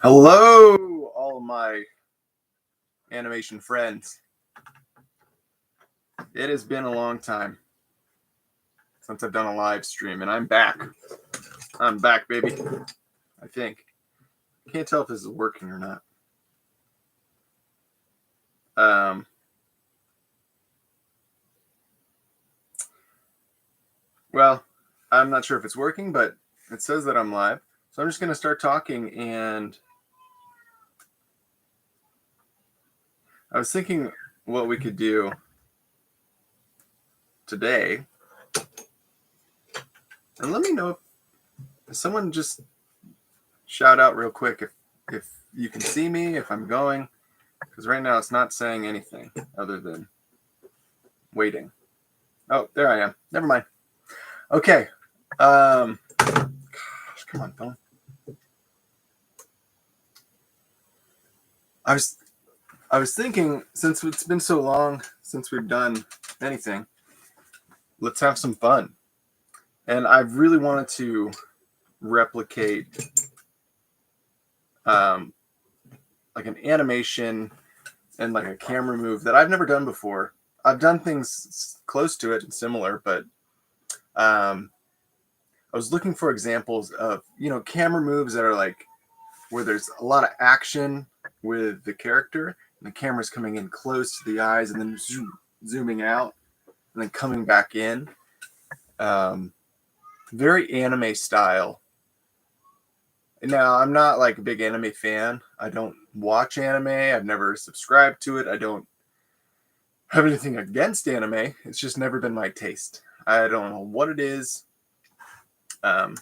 Hello, all my animation friends. It has been a long time since I've done a live stream, and I'm back. I'm back, baby. I think. Can't tell if this is working or not. Well, I'm not sure if it's working, but it says that I'm live. So I'm just going to start talking, and I was thinking what we could do today. And let me know if someone just shout out real quick if you can see me, if I'm going, because right now it's not saying anything other than waiting. Oh, there I am. Never mind. Okay. Gosh, come on, phone. I was thinking, since it's been so long since we've done anything, let's have some fun. And I really wanted to replicate like an animation and like a camera move that I've never done before. I've done things close to it and similar, but I was looking for examples of, camera moves that are like where there's a lot of action with the character and the camera's coming in close to the eyes and then zooming out and then coming back in. Very anime style. Now, I'm not like a big anime fan. I don't watch anime. I've never subscribed to it. I don't have anything against anime. It's just never been my taste. I don't know what it is. I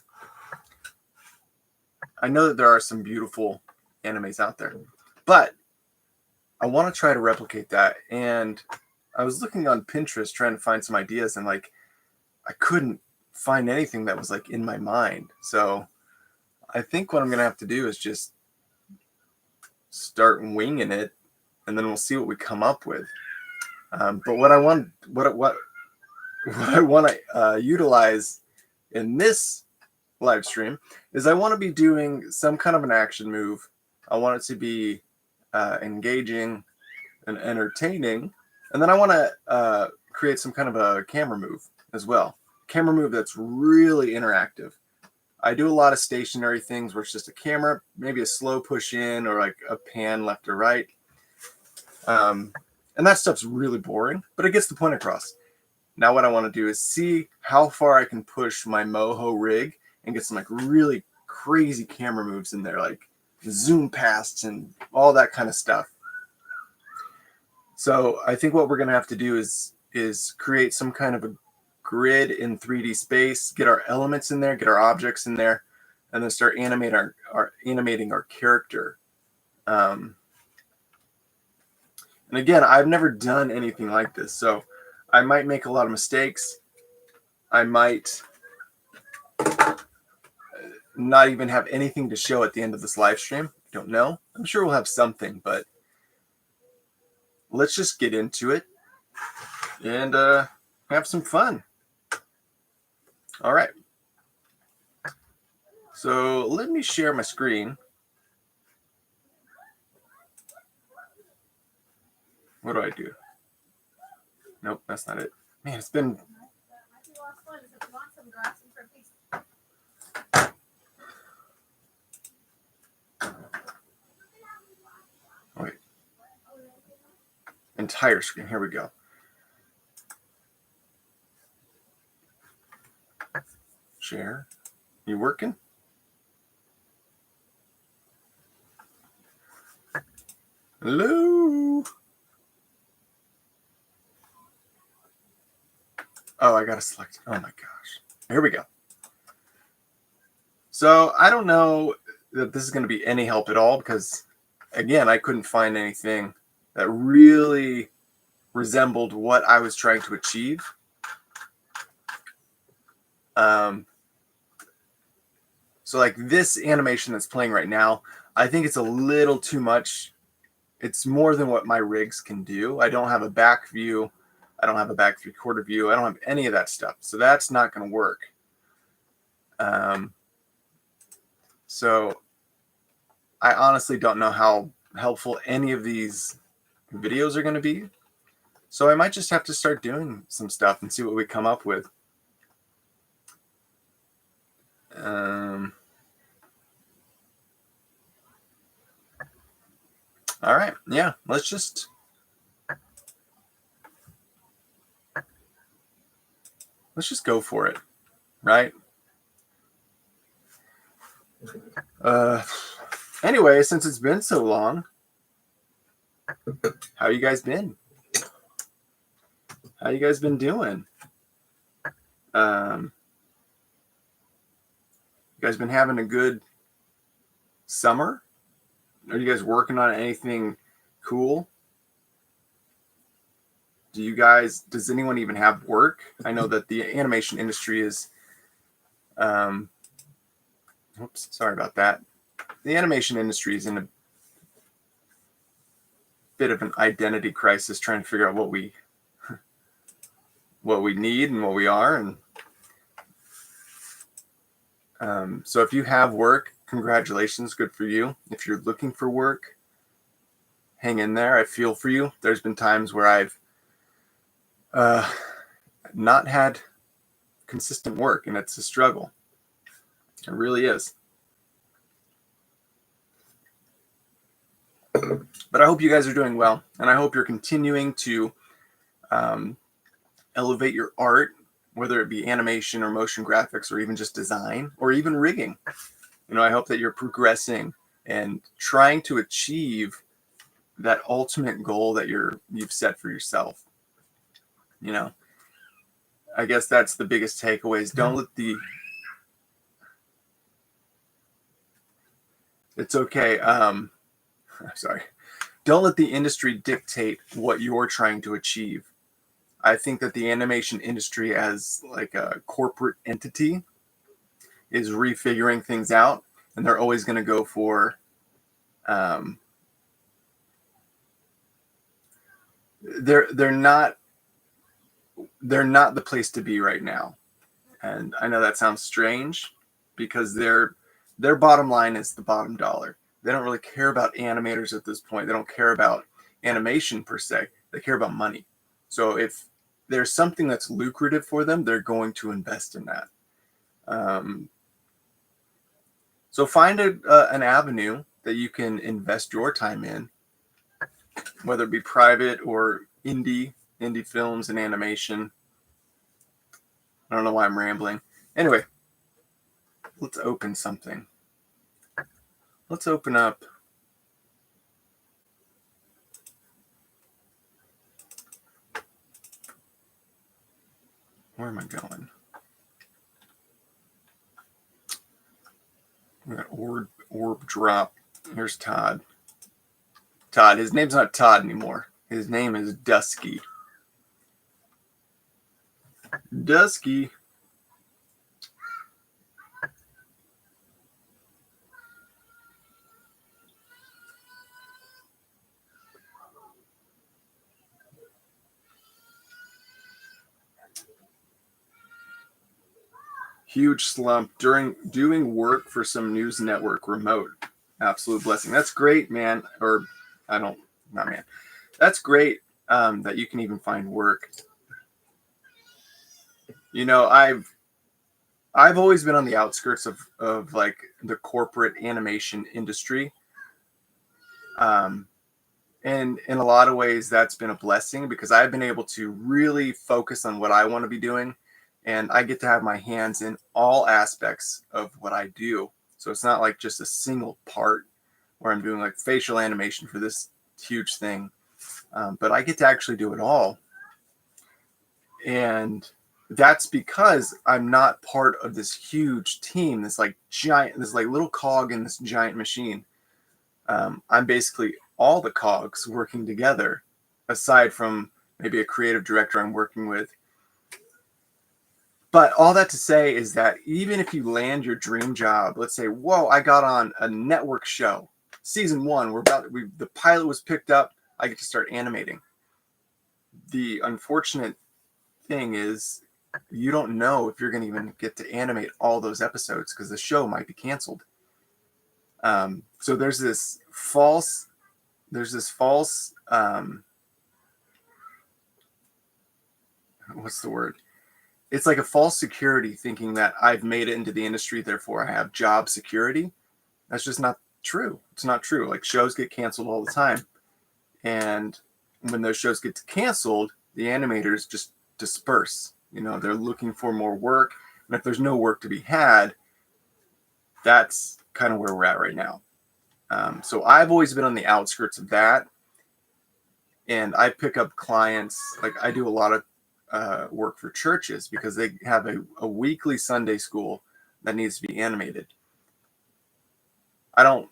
know that there are some beautiful animes out there, but I want to try to replicate that. And I was looking on Pinterest trying to find some ideas, and like I couldn't find anything that was like in my mind. So I think what I'm gonna have to do is just start winging it, and then we'll see what we come up with. But what I want to utilize in this live stream is I want to be doing some kind of an action move. I want it to be engaging and entertaining, and then I want to create some kind of a camera move as well. Camera move that's really interactive. I do a lot of stationary things where it's just a camera, maybe a slow push in or like a pan left or right. And that stuff's really boring, but it gets the point across. Now what I want to do is see how far I can push my Moho rig and get some like really crazy camera moves in there, like zoom past and all that kind of stuff. So I think what we're going to have to do is create some kind of a grid in 3D space, get our elements in there, get our objects in there, and then start animating our character. And again, I've never done anything like this, so I might make a lot of mistakes. I might not even have anything to show at the end of this live stream. I don't know. I'm sure we'll have something, but let's just get into it and have some fun. All right. So let me share my screen. What do I do? Nope, that's not it. Man, it's been... Wait. Entire screen. Here we go. Share. You working? Hello? Oh, I gotta select. Oh my gosh. Here we go. So I don't know that this is going to be any help at all because, again, I couldn't find anything that really resembled what I was trying to achieve. So like this animation that's playing right now, I think it's a little too much. It's more than what my rigs can do. I don't have a back view. I don't have a back 3/4 view. I don't have any of that stuff. So that's not going to work. So I honestly don't know how helpful any of these videos are going to be. So I might just have to start doing some stuff and see what we come up with. All right. Yeah, let's just go for it, right? Anyway, since it's been so long, how you guys been? How you guys been doing? You guys been having a good summer? Are you guys working on anything cool? Does anyone even have work? I know that the animation industry is, oops, sorry about that. The animation industry is in a bit of an identity crisis, trying to figure out what we need and what we are. And so if you have work, congratulations, good for you. If you're looking for work, hang in there. I feel for you. There's been times where I've not had consistent work, and it's a struggle. It really is. But I hope you guys are doing well, and I hope you're continuing to elevate your art, whether it be animation or motion graphics or even just design or even rigging. I hope that you're progressing and trying to achieve that ultimate goal that you've set for yourself. I guess that's the biggest takeaway is don't let the it's okay. Sorry. Don't let the industry dictate what you're trying to achieve. I think that the animation industry as like a corporate entity is refiguring things out, and they're always going to go for they're not the place to be right now. And I know that sounds strange because their bottom line is the bottom dollar. They don't really care about animators at this point. They don't care about animation per se. They care about money. So if there's something that's lucrative for them, they're going to invest in that. So find an avenue that you can invest your time in, whether it be private or indie films and animation. I don't know why I'm rambling. Anyway, let's open something. Let's open up. Where am I going? We got orb drop. Here's Todd. Todd. His name's not Todd anymore. His name is Dusky. Dusky. Huge slump during doing work for some news network remote. Absolute blessing. That's great, man. Or not man. That's great that you can even find work. I've always been on the outskirts of like the corporate animation industry. And in a lot of ways, that's been a blessing because I've been able to really focus on what I want to be doing. And I get to have my hands in all aspects of what I do. So it's not like just a single part where I'm doing like facial animation for this huge thing. But I get to actually do it all. And that's because I'm not part of this huge team, this like little cog in this giant machine. I'm basically all the cogs working together, aside from maybe a creative director I'm working with. But all that to say is that even if you land your dream job, let's say, whoa, I got on a network show, season 1, the pilot was picked up, I get to start animating. The unfortunate thing is you don't know if you're going to even get to animate all those episodes because the show might be canceled. So there's this false what's the word? It's like a false security, thinking that I've made it into the industry, therefore I have job security. That's just not true. It's not true. Like, shows get canceled all the time. And when those shows get canceled, the animators just disperse. You know, they're looking for more work. And if there's no work to be had, that's kind of where we're at right now. So I've always been on the outskirts of that. And I pick up clients. Like, I do a lot of work for churches because they have a weekly Sunday school that needs to be animated. I don't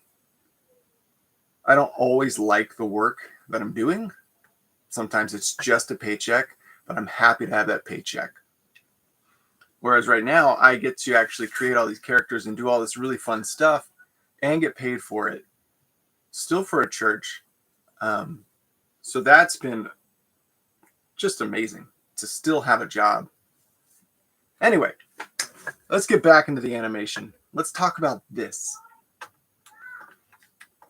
always like the work that I'm doing. Sometimes it's just a paycheck, but I'm happy to have that paycheck. Whereas right now, I get to actually create all these characters and do all this really fun stuff and get paid for it, still for a church. So that's been just amazing to still have a job. Anyway, let's get back into the animation. Let's talk about this.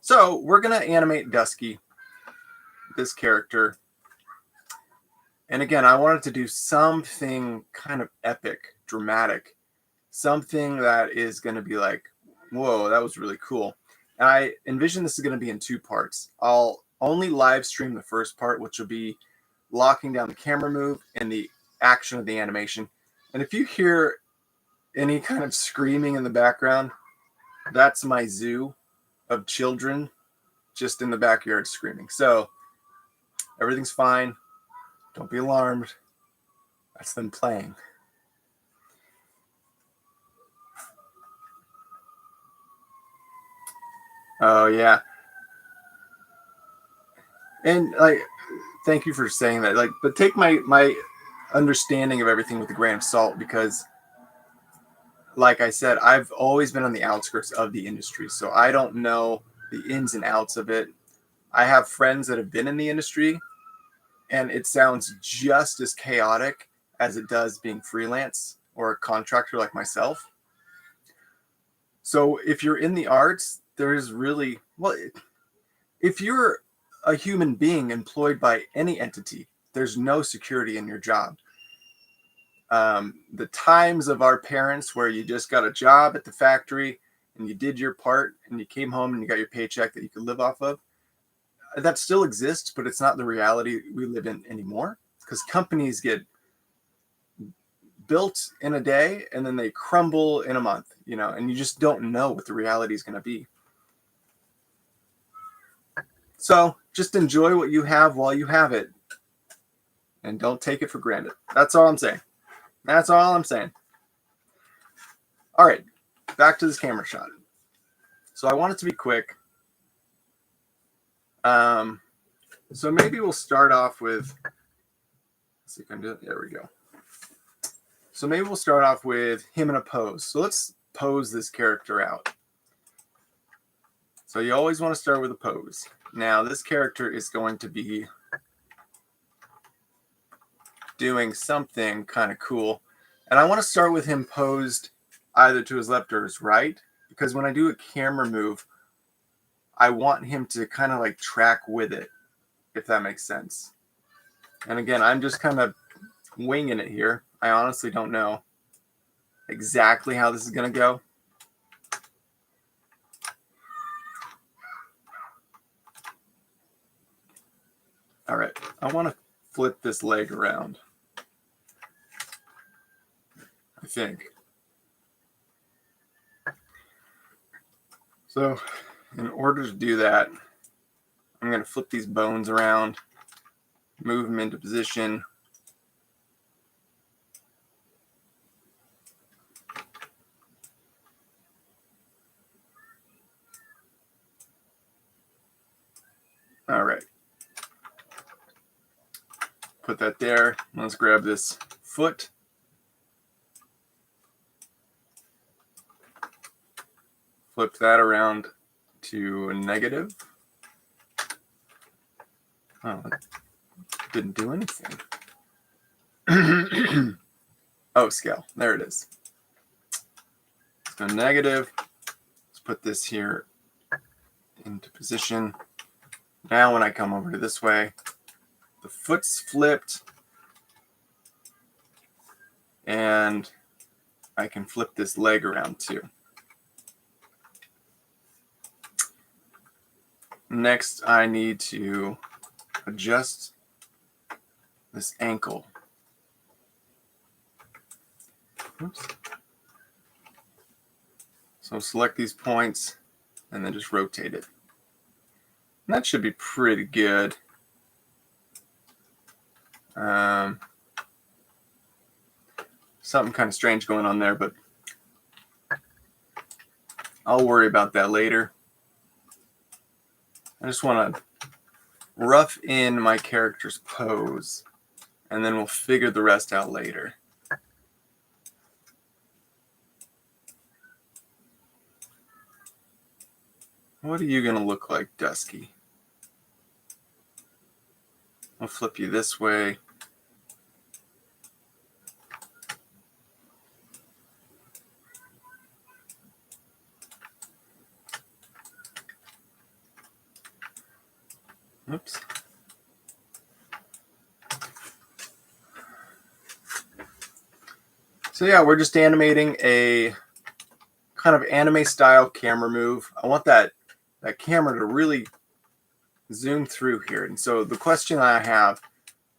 So we're going to animate Dusky, this character. And again, I wanted to do something kind of epic, dramatic, something that is going to be like, whoa, that was really cool. And I envision this is going to be in 2 parts. I'll only live stream the first part, which will be locking down the camera move and the action of the animation. And if you hear any kind of screaming in the background, that's my zoo of children just in the backyard screaming. So everything's fine. Don't be alarmed. That's them playing. Oh, yeah. And like, thank you for saying that. Like, but take my understanding of everything with a grain of salt, because like I said, I've always been on the outskirts of the industry. So I don't know the ins and outs of it. I have friends that have been in the industry, and it sounds just as chaotic as it does being freelance or a contractor like myself. So if you're in the arts, there's really, well, if you're a human being employed by any entity, there's no security in your job. The times of our parents where you just got a job at the factory and you did your part and you came home and you got your paycheck that you could live off of, that still exists, but it's not the reality we live in anymore, because companies get built in a day and then they crumble in a month, you know, and you just don't know what the reality is going to be. So just enjoy what you have while you have it, and don't take it for granted. That's all I'm saying. That's all I'm saying. All right, back to this camera shot. So I want it to be quick. So maybe we'll start off with, let's see if I can do it. There we go. So maybe we'll start off with him in a pose. So let's pose this character out. So you always want to start with a pose. Now this character is going to be doing something kind of cool. And I want to start with him posed either to his left or his right, because when I do a camera move, I want him to kind of like track with it, if that makes sense. And again, I'm just kind of winging it here. I honestly don't know exactly how this is going to go. All right, I want to flip this leg around, I think. So in order to do that, I'm going to flip these bones around, move them into position. All right. Put that there. Let's grab this foot. Flip that around to a negative. Oh, it didn't do anything. Oh, scale. There it is. Let's go negative. Let's put this here into position. Now when I come over to this way, the foot's flipped, and I can flip this leg around too. Next, I need to adjust this ankle. Oops. So select these points and then just rotate it. And that should be pretty good. Something kind of strange going on there, but I'll worry about that later. I just want to rough in my character's pose, and then we'll figure the rest out later. What are you going to look like, Dusky? I'll flip you this way. Oops. So yeah, we're just animating a kind of anime style camera move. I want that camera to really zoom through here. And so the question I have,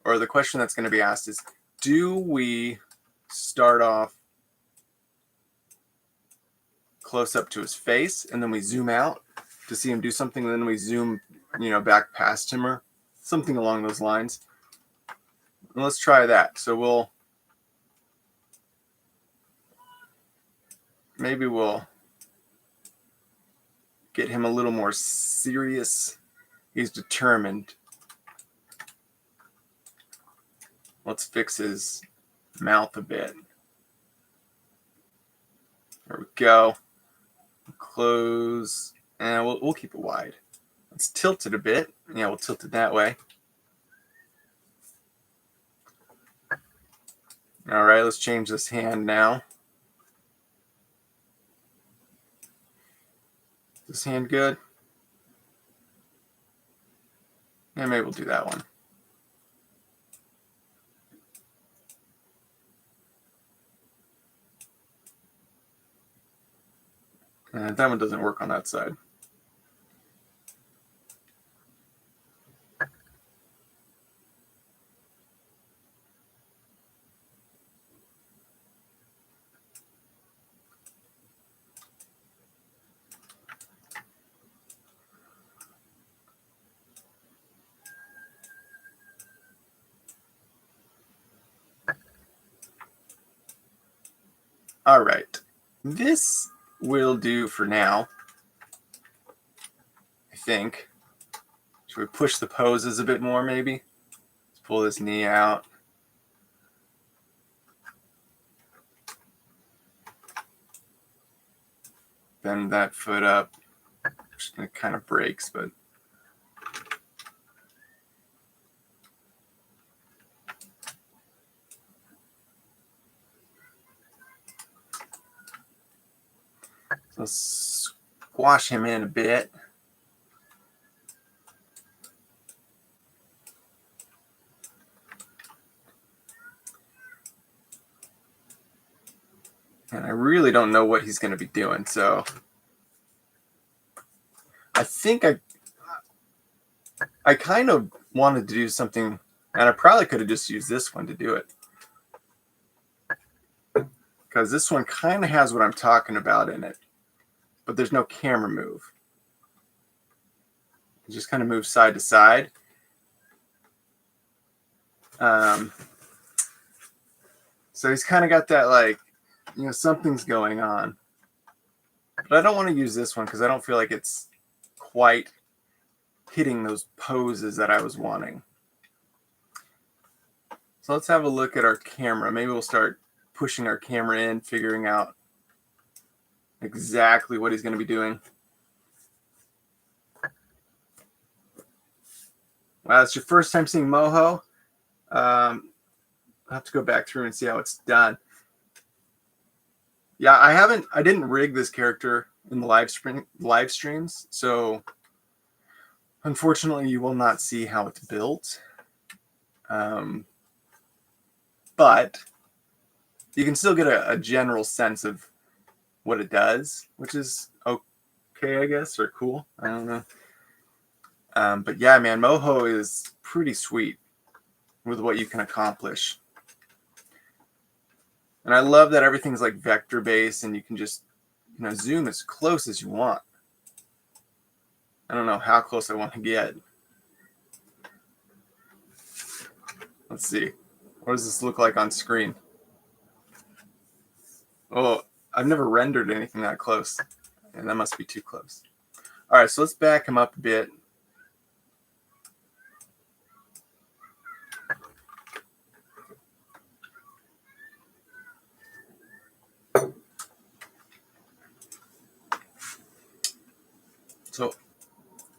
or the question that's going to be asked is, do we start off close up to his face and then we zoom out to see him do something, and then we zoom, back past him or something along those lines? And let's try that. So maybe we'll get him a little more serious. He's determined. Let's fix his mouth a bit. There we go. Close, and we'll keep it wide. Let's tilt it a bit. Yeah, we'll tilt it that way. All right, let's change this hand now. Is this hand good? Yeah, maybe we'll do that one. That one doesn't work on that side. All right, this will do for now, I think. Should we push the poses a bit more, maybe? Let's pull this knee out. Bend that foot up. It kind of breaks, but so let's squash him in a bit. And I really don't know what he's going to be doing, so I think I kind of wanted to do something, and I probably could have just used this one to do it, because this one kind of has what I'm talking about in it, but there's no camera move. It just kind of moves side to side. So he's kind of got that, like, something's going on. But I don't want to use this one because I don't feel like it's quite hitting those poses that I was wanting. So let's have a look at our camera. Maybe we'll start pushing our camera in, figuring out exactly what he's going to be doing. Wow, it's your first time seeing Moho. I'll have to go back through and see how it's done. Yeah, I didn't rig this character in the live streams, so Unfortunately, you will not see how it's built. But you can still get a general sense of what it does, which is okay, I guess, or cool. I don't know. But yeah, man, Moho is pretty sweet with what you can accomplish. And I love that everything's like vector based and you can just, zoom as close as you want. I don't know how close I want to get. Let's see. What does this look like on screen? Oh, I've never rendered anything that close. And that must be too close. All right, so let's back him up a bit. So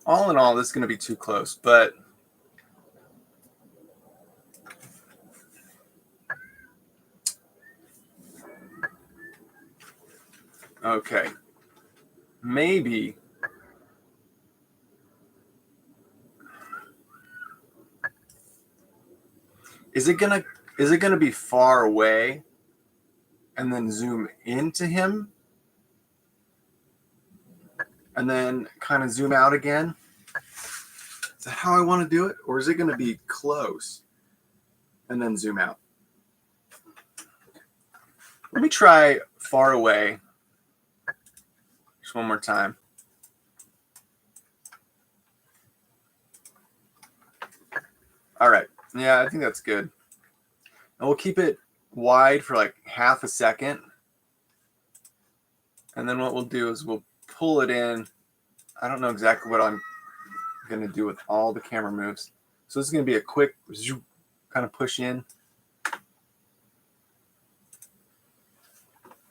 all in all, this is going to be too close, but okay. Maybe is it gonna be far away and then zoom into him and then kind of zoom out again? Is that how I want to do it? Or is it going to be close and then zoom out? Let me try far away just one more time. All right. Yeah, I think that's good. And we'll keep it wide for like half a second. And then what we'll do is we'll pull it in. I don't know exactly what I'm going to do with all the camera moves. So this is going to be a quick zoom, kind of push in. I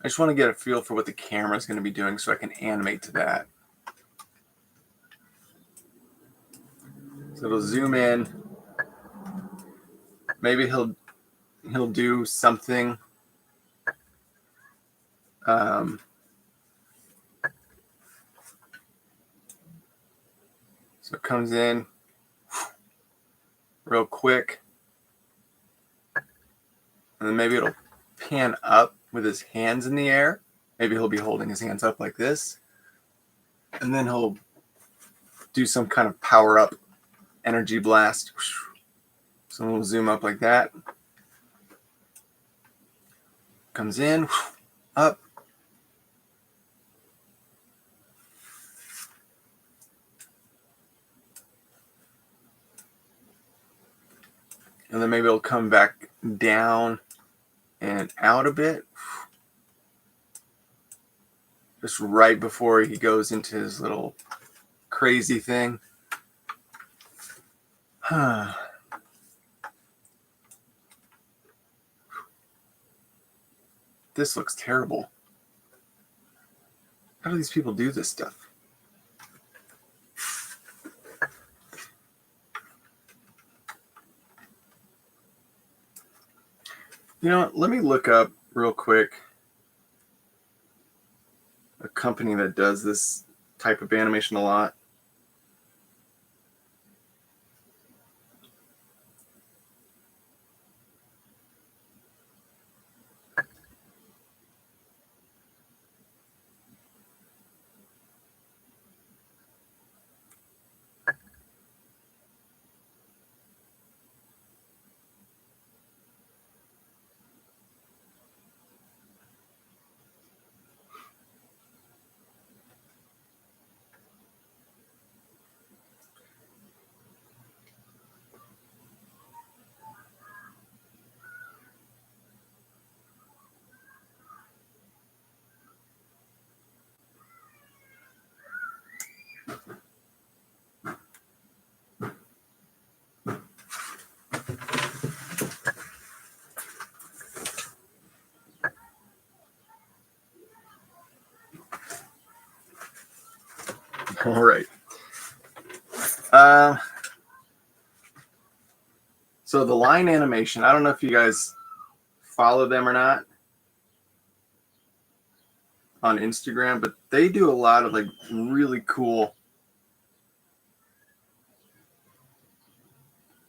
just want to get a feel for what the camera is going to be doing so I can animate to that. So it'll zoom in. Maybe he'll do something. So it comes in real quick. And then maybe it'll pan up with his hands in the air. Maybe he'll be holding his hands up like this. And then he'll do some kind of power up energy blast. So we'll zoom up like that. Comes in, up. And then maybe it'll come back down and out a bit. Just right before he goes into his little crazy thing. This looks terrible. How do these people do this stuff? You know what? Let me look up real quick a company that does this type of animation a lot. All right. So the line animation, I don't know if you guys follow them or not on Instagram, but they do a lot of like really cool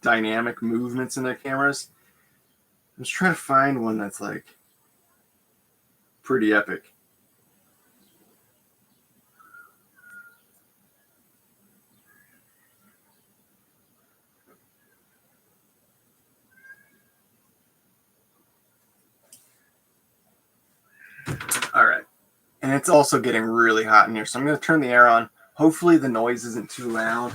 dynamic movements in their cameras. I'm just trying to find one that's like pretty epic. All right. And it's also getting really hot in here, so I'm going to turn the air on. Hopefully the noise isn't too loud.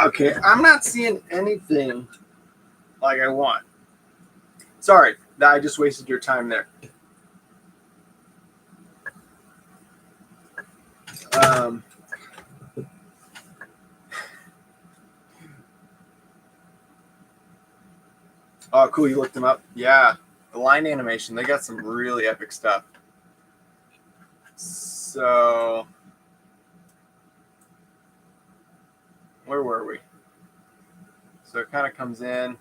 Okay. I'm not seeing anything like I want. Sorry, I just wasted your time there. Oh, cool. You looked them up? Yeah. The line animation, they got some really epic stuff. So, where were we? So it kind of comes in.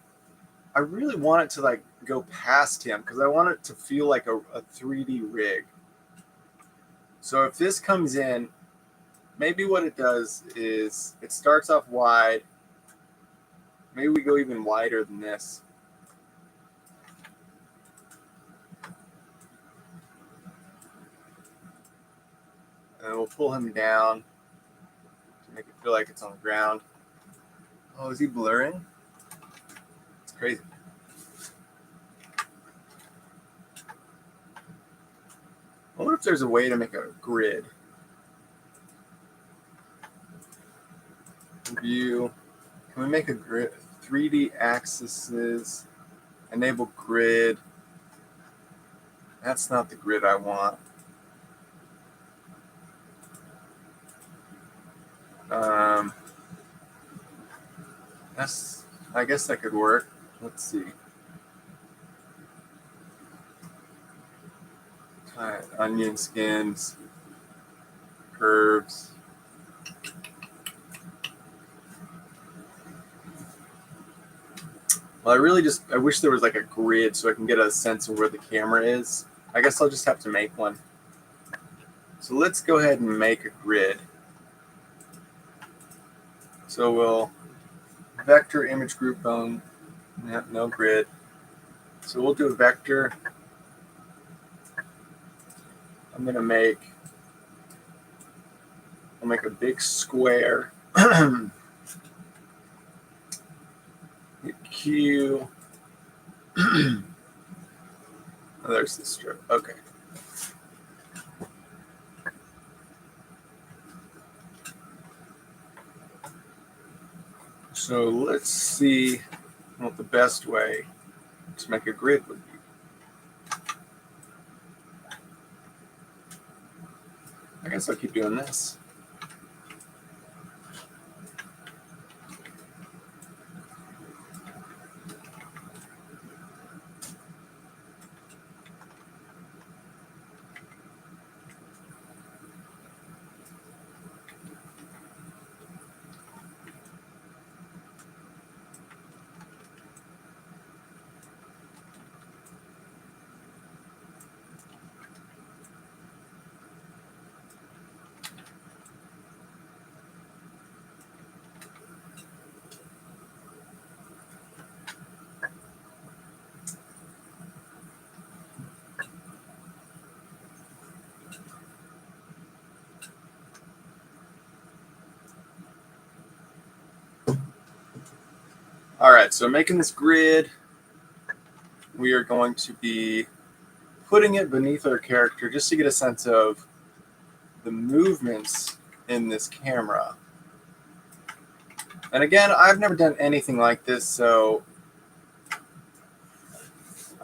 I really want it to like go past him because I want it to feel like a 3D rig. So if this comes in, maybe what it does is it starts off wide. Maybe we go even wider than this. And we'll pull him down to make it feel like it's on the ground. Oh, is he blurring? It's crazy. I wonder if there's a way to make a grid. View. Can we make a grid? 3D axes. Enable grid. That's not the grid I want. I guess that could work. Let's see. Onion skins, curves. Well, I wish there was like a grid so I can get a sense of where the camera is. I guess I'll just have to make one. So let's go ahead and make a grid. So we'll vector image group bone. No grid. So we'll do a vector. I'll make a big square. Hit Q. Oh, there's the strip. Okay. So let's see what the best way to make a grid would be. I guess I'll keep doing this. All right, so making this grid, we are going to be putting it beneath our character just to get a sense of the movements in this camera. And again, I've never done anything like this, so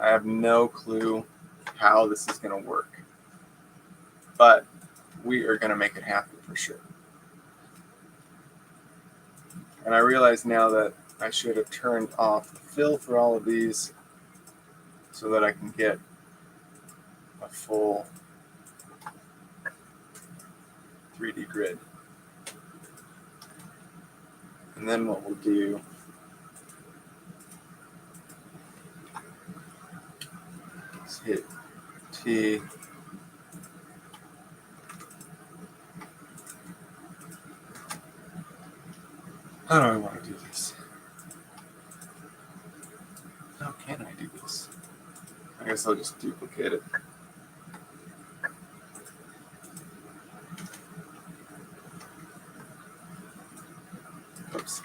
I have no clue how this is going to work. But we are going to make it happen for sure. And I realize now that I should have turned off the fill for all of these so that I can get a full 3D grid. And then what we'll do is hit T. How do I want to do this? How can I do this? I guess I'll just duplicate it. Oops.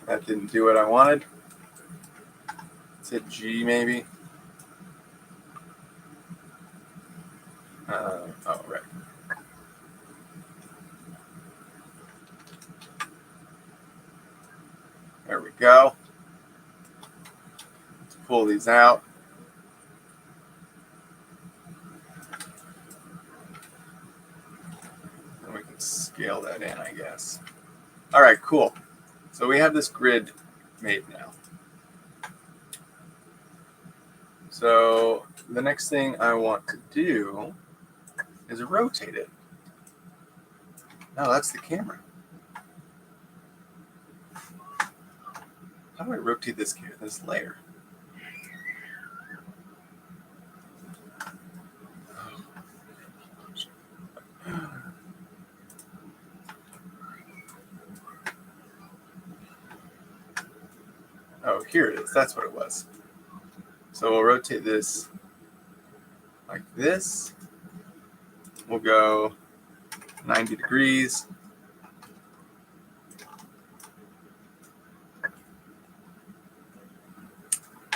That didn't do what I wanted. Let's hit G maybe. Oh, right. There we go. Let's pull these out. And we can scale that in, I guess. All right, cool. So we have this grid made now. So the next thing I want to do is rotate it. No, that's the camera. How do I rotate this layer? Oh, here it is. That's what it was. So we'll rotate this like this. We'll go 90 degrees.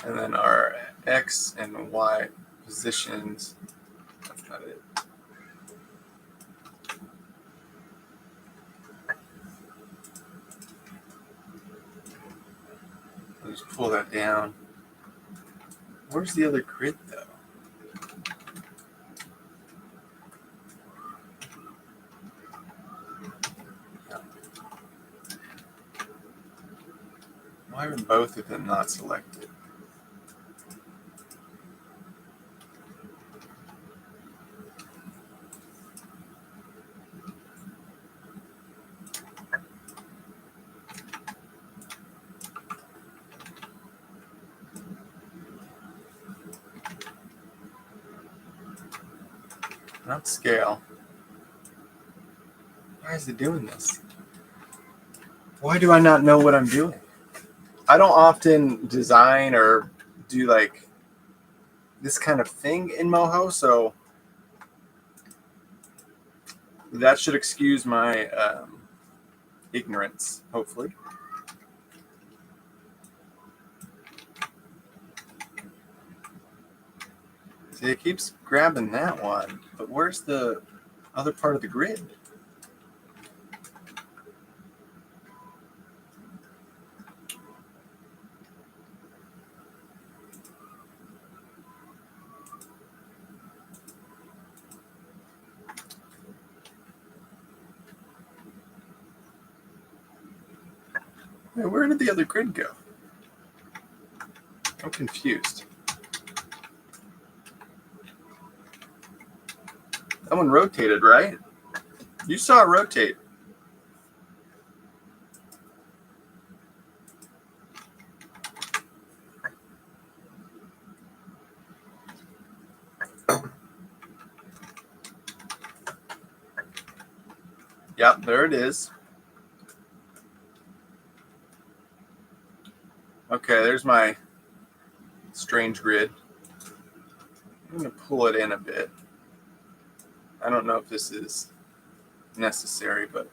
And then our X and Y positions, that's not it. I'll just pull that down. Where's the other grid though? Why are both of them not selected? Not scale. Why is it doing this? Why do I not know what I'm doing? I don't often design or do like this kind of thing in Moho, so that should excuse my ignorance, hopefully. See, it keeps grabbing that one, but where's the other part of the grid? Where did the other grid go? I'm confused. That one rotated, right? You saw it rotate. Yep, there it is. Okay, there's my strange grid. I'm going to pull it in a bit. I don't know if this is necessary, but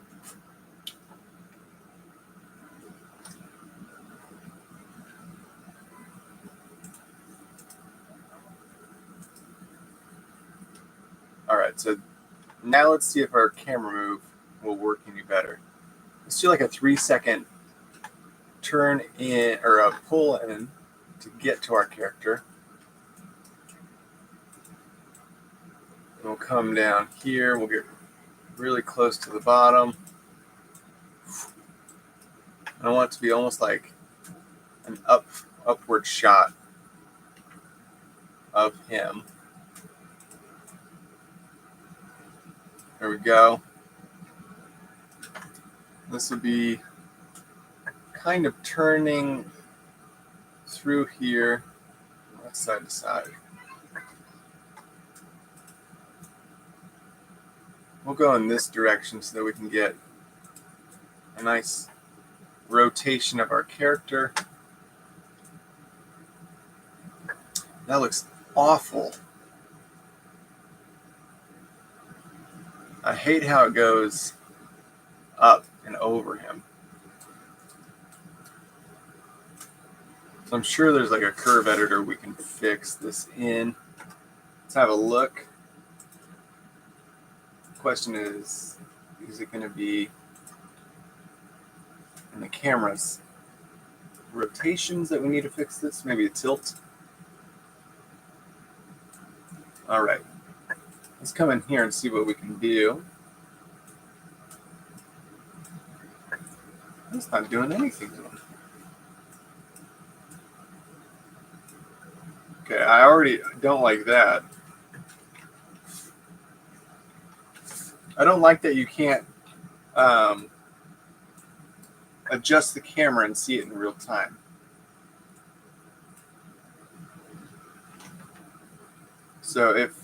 all right, so now let's see if our camera move will work any better. Let's do like a 3-second turn in or a pull in. to get to our character. And we'll come down here. We'll get really close to the bottom. And I want it to be almost like an upward shot of him. There we go. This would be kind of turning through here, side to side. We'll go in this direction so that we can get a nice rotation of our character. That looks awful. I hate how it goes up and over him. So I'm sure there's like a curve editor we can fix this in. Let's have a look. The question is it going to be in the camera's rotations that we need to fix this? Maybe a tilt? All right. Let's come in here and see what we can do. It's not doing anything to him. Okay, I already don't like that. I don't like that you can't adjust the camera and see it in real time. So if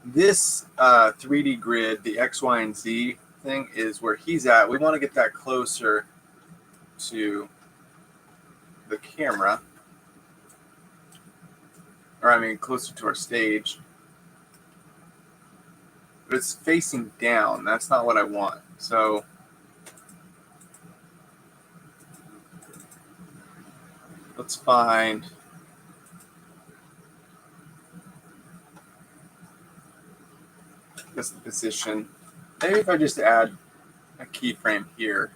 this 3D grid, the X, Y, and Z thing is where he's at, we want to get that closer to the camera, or I mean closer to our stage. But it's facing down. That's not what I want. So let's find the position. Maybe if I just add a keyframe here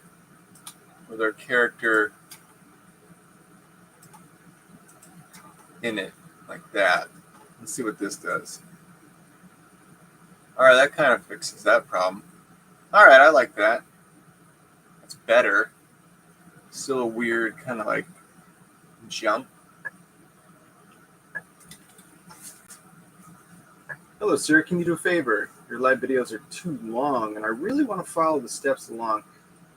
with our character in it like that. Let's see what this does. All right, that kind of fixes that problem. All right, I like that. That's better. Still a weird kind of like jump. Hello, sir. Can you do a favor? Your live videos are too long, and I really want to follow the steps along.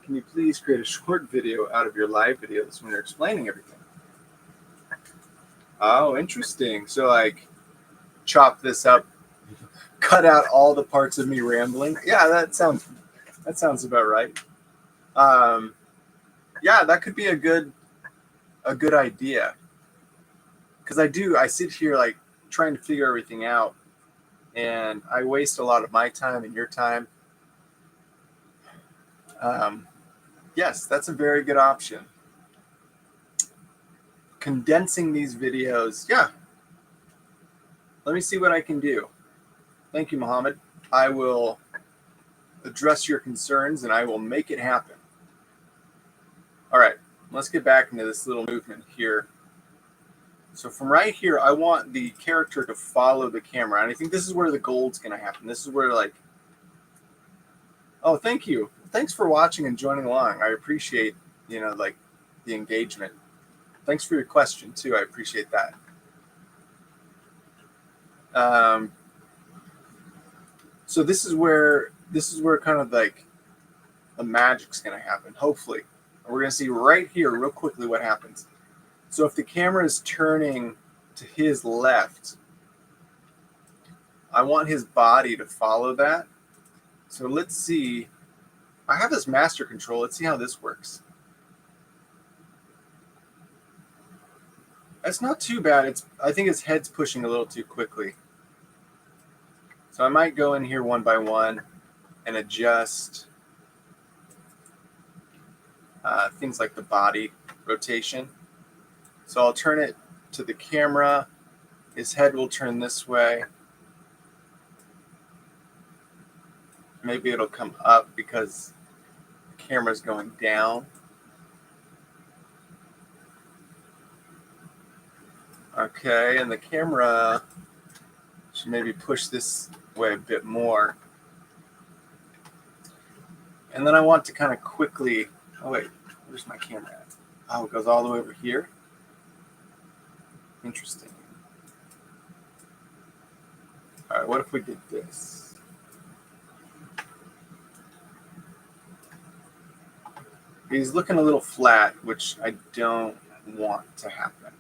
Can you please create a short video out of your live videos when you're explaining everything? Oh, interesting. So, like, chop this up, cut out all the parts of me rambling. Yeah, that sounds about right. Yeah, that could be a good idea. Because I sit here like trying to figure everything out. And I waste a lot of my time and your time. Yes, that's a very good option. Condensing these videos, yeah. Let me see what I can do. Thank you, Mohammed. I will address your concerns and I will make it happen. All right, let's get back into this little movement here. So from right here, I want the character to follow the camera. And I think this is where the gold's going to happen. This is where, like, oh, thank you. Thanks for watching and joining along. I appreciate, like the engagement. Thanks for your question too. I appreciate that. So this is where kind of like the magic's going to happen, hopefully. And we're going to see right here real quickly what happens. So if the camera is turning to his left, I want his body to follow that. So let's see. I have this master control. Let's see how this works. That's not too bad. I think his head's pushing a little too quickly. So I might go in here one by one and adjust things like the body rotation. So I'll turn it to the camera. His head will turn this way. Maybe it'll come up because the camera's going down. Okay, and the camera should maybe push this way a bit more. And then I want to kind of quickly, oh wait, where's my camera at? Oh, it goes all the way over here. Interesting. All right, what if we did this? He's looking a little flat, which I don't want to happen.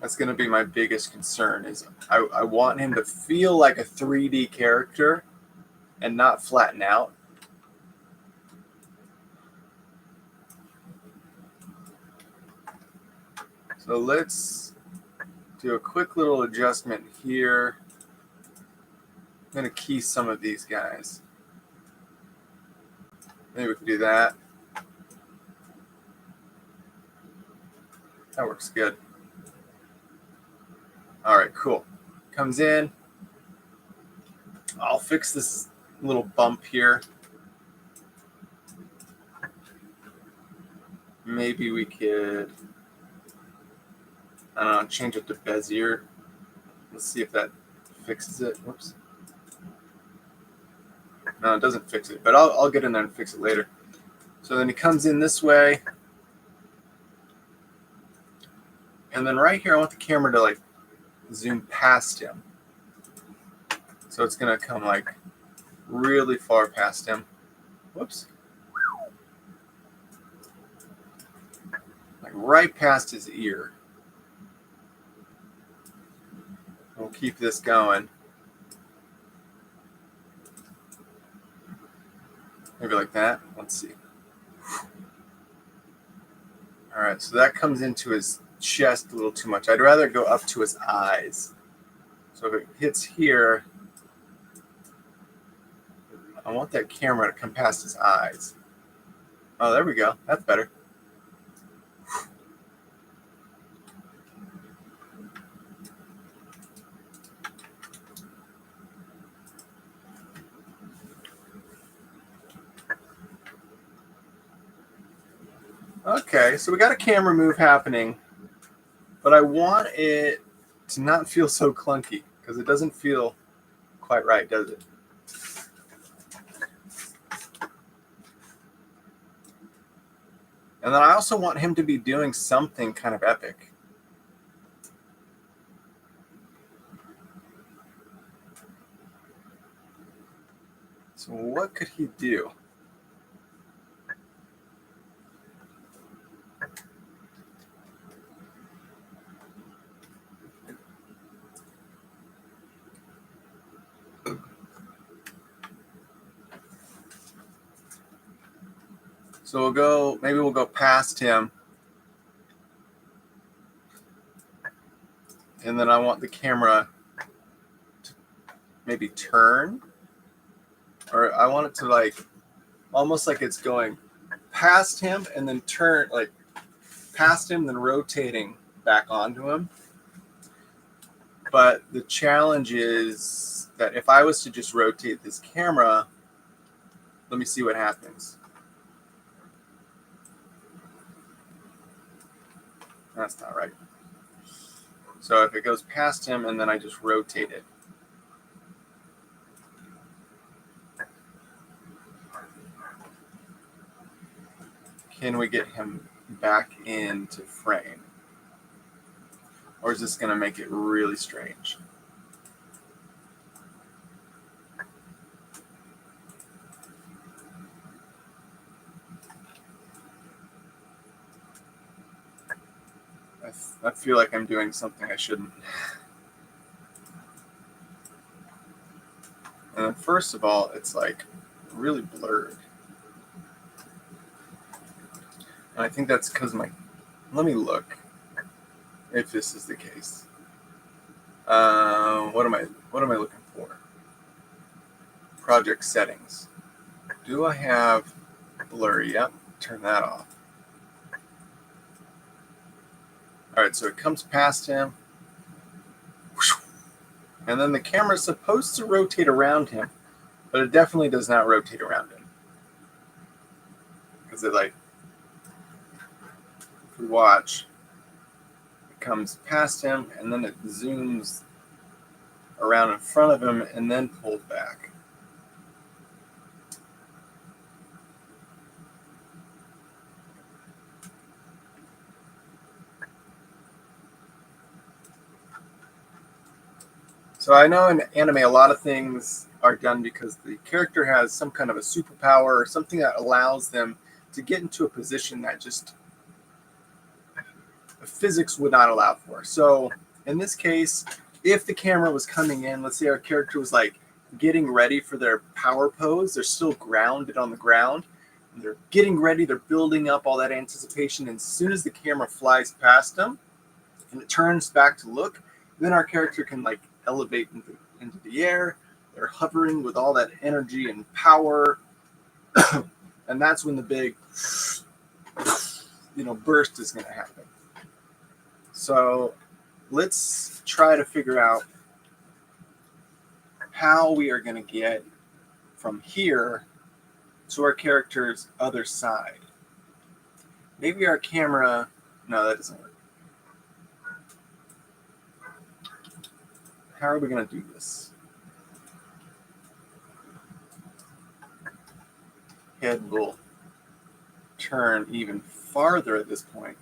That's going to be my biggest concern is I want him to feel like a 3D character and not flatten out. So let's do a quick little adjustment here. I'm going to key some of these guys. Maybe we can do that. That works good. All right, cool. Comes in. I'll fix this little bump here. Maybe we could, I don't know, change it to Bezier. Let's see if that fixes it. Whoops. No, it doesn't fix it, but I'll get in there and fix it later. So then he comes in this way. And then right here, I want the camera to like zoom past him. So it's going to come like really far past him. Whoops. Like right past his ear. We'll keep this going. Maybe like that. Let's see. All right, so that comes into his chest a little too much. I'd rather go up to his eyes. So if it hits here, I want that camera to come past his eyes. Oh, there we go. That's better. Okay, so we got a camera move happening, but I want it to not feel so clunky because it doesn't feel quite right, does it? And then I also want him to be doing something kind of epic. So what could he do? So maybe we'll go past him. And then I want the camera to maybe turn. Or I want it to like, almost like it's going past him and then turn, like past him, then rotating back onto him. But the challenge is that if I was to just rotate this camera, let me see what happens. That's not right. So if it goes past him and then I just rotate it. Can we get him back into frame? Or is this going to make it really strange? I feel like I'm doing something I shouldn't. And then first of all, it's like really blurred. And I think that's because let me look if this is the case. What am I looking for? Project settings. Do I have blurry? Yep, turn that off. All right, so it comes past him. And then the camera's supposed to rotate around him, but it definitely does not rotate around him. Because it, like, if we watch, it comes past him and then it zooms around in front of him and then pulls back. So I know in anime a lot of things are done because the character has some kind of a superpower or something that allows them to get into a position that just physics would not allow for. So in this case, if the camera was coming in, let's say our character was like getting ready for their power pose, they're still grounded on the ground, and they're getting ready, they're building up all that anticipation, and as soon as the camera flies past them and it turns back to look, then our character can like elevate into the air. They're hovering with all that energy and power, and that's when the big, burst is going to happen. So let's try to figure out how we are going to get from here to our character's other side. Maybe our camera, no, that doesn't work. How are we going to do this? Head will turn even farther at this point.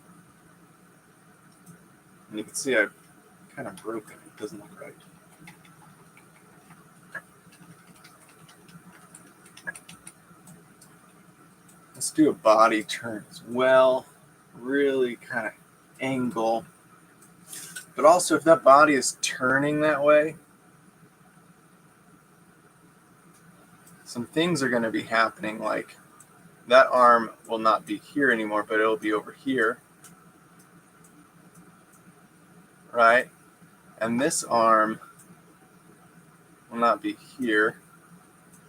And you can see I've kind of broken it. It doesn't look right. Let's do a body turn as well. Really kind of angle. But also, if that body is turning that way, some things are going to be happening, like that arm will not be here anymore, but it'll be over here. Right? And this arm will not be here.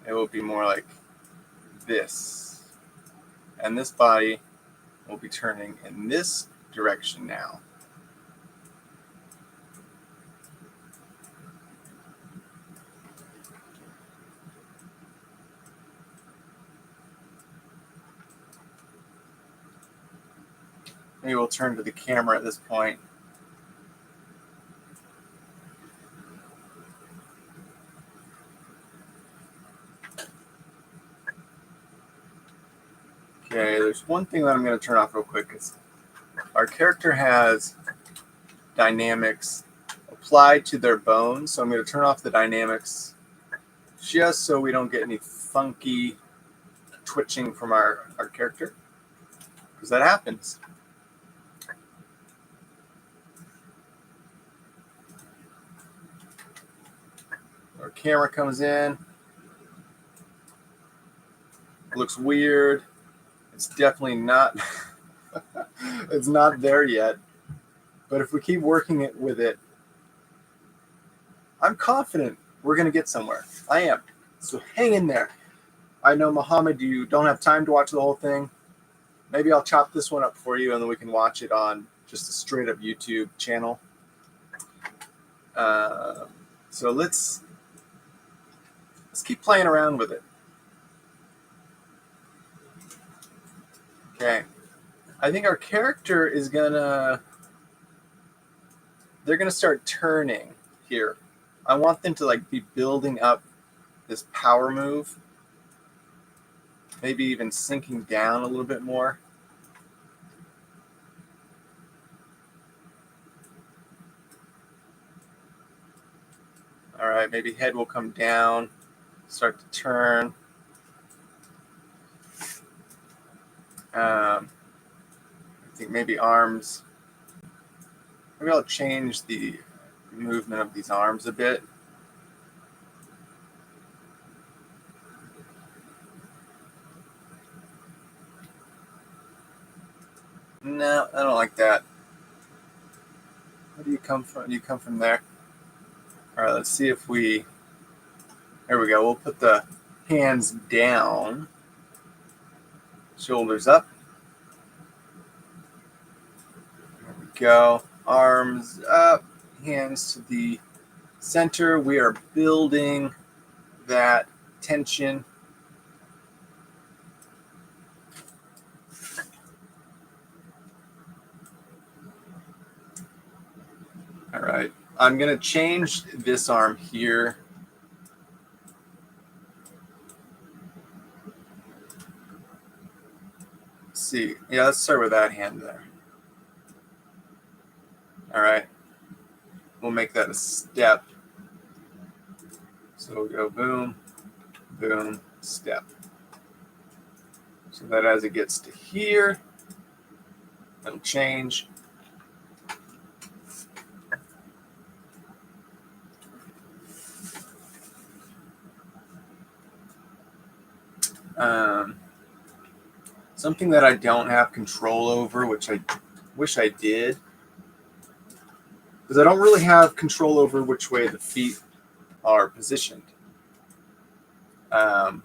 It will be more like this. And this body will be turning in this direction now. Maybe we'll turn to the camera at this point. Okay, there's one thing that I'm going to turn off real quick. Is our character has dynamics applied to their bones, so I'm going to turn off the dynamics just so we don't get any funky twitching from our character, because that happens. Our camera comes in. It looks weird. It's definitely not. It's not there yet. But if we keep working it with it, I'm confident we're going to get somewhere. I am. So hang in there. I know, Mohammed, you don't have time to watch the whole thing. Maybe I'll chop this one up for you, and then we can watch it on just a straight-up YouTube channel. So let's keep playing around with it. Okay. I think our character is they're gonna start turning here. I want them to like be building up this power move. Maybe even sinking down a little bit more. All right, maybe head will come down, start to turn. I think maybe arms. Maybe I'll change the movement of these arms a bit. No, I don't like that. Where do you come from? You come from there. All right, let's see if we... There we go. We'll put the hands down. Shoulders up. There we go. Arms up. Hands to the center. We are building that tension. I'm going to change this arm here. Let's see. Yeah, let's start with that hand there. All right. We'll make that a step. So we'll go boom, boom, step. So that as it gets to here, it'll change. Something that I don't have control over, which I wish I did, because I don't really have control over which way the feet are positioned. And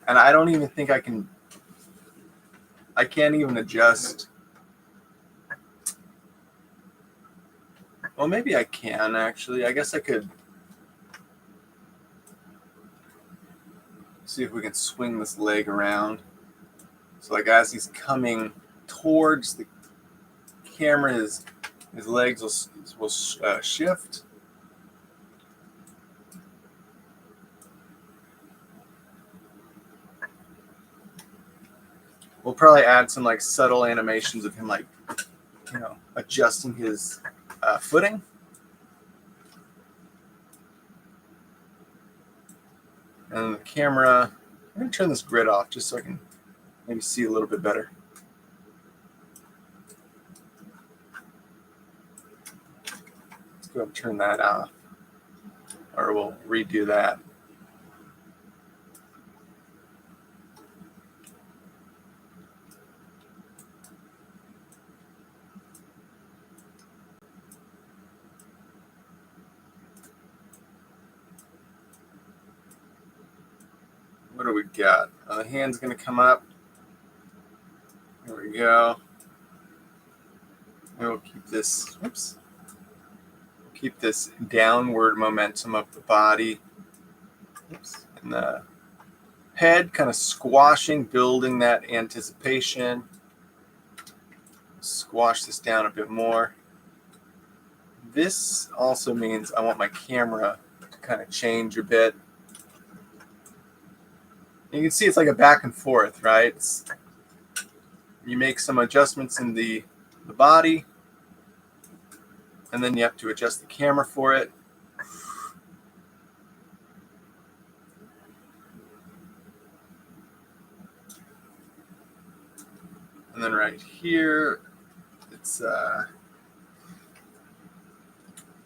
I don't even think I can't even adjust. Well, maybe I can actually. I guess I could see if we can swing this leg around. So like as he's coming towards the camera, his legs will shift. We'll probably add some like subtle animations of him like, adjusting his footing. And the camera, I'm going to turn this grid off just so I can maybe see a little bit better. Let's go ahead and turn that off, or we'll redo that. What do we got? The hand's going to come up. There we go. And we'll keep this, keep this downward momentum of the body. And the head kind of squashing, building that anticipation. Squash this down a bit more. This also means I want my camera to kind of change a bit. You can see it's like a back and forth, right? You make some adjustments in the body, and then you have to adjust the camera for it. And then right here, it's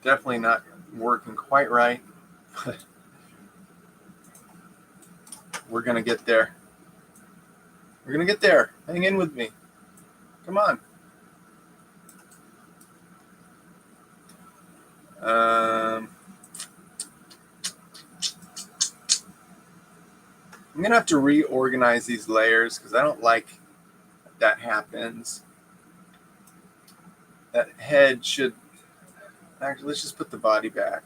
definitely not working quite right. We're going to get there. We're going to get there. Hang in with me. Come on. I'm going to have to reorganize these layers because I don't like that happens. That head should... Actually, let's just put the body back.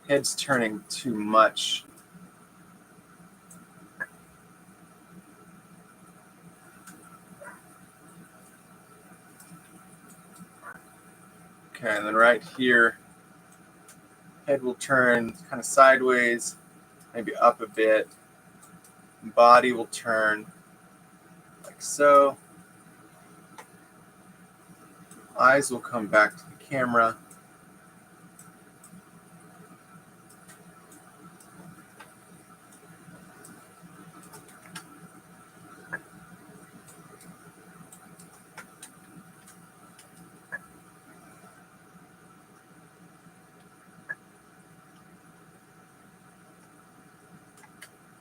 Head's turning too much. Okay, and then right here, head will turn kind of sideways, maybe up a bit. Body will turn like so. Eyes will come back to the camera.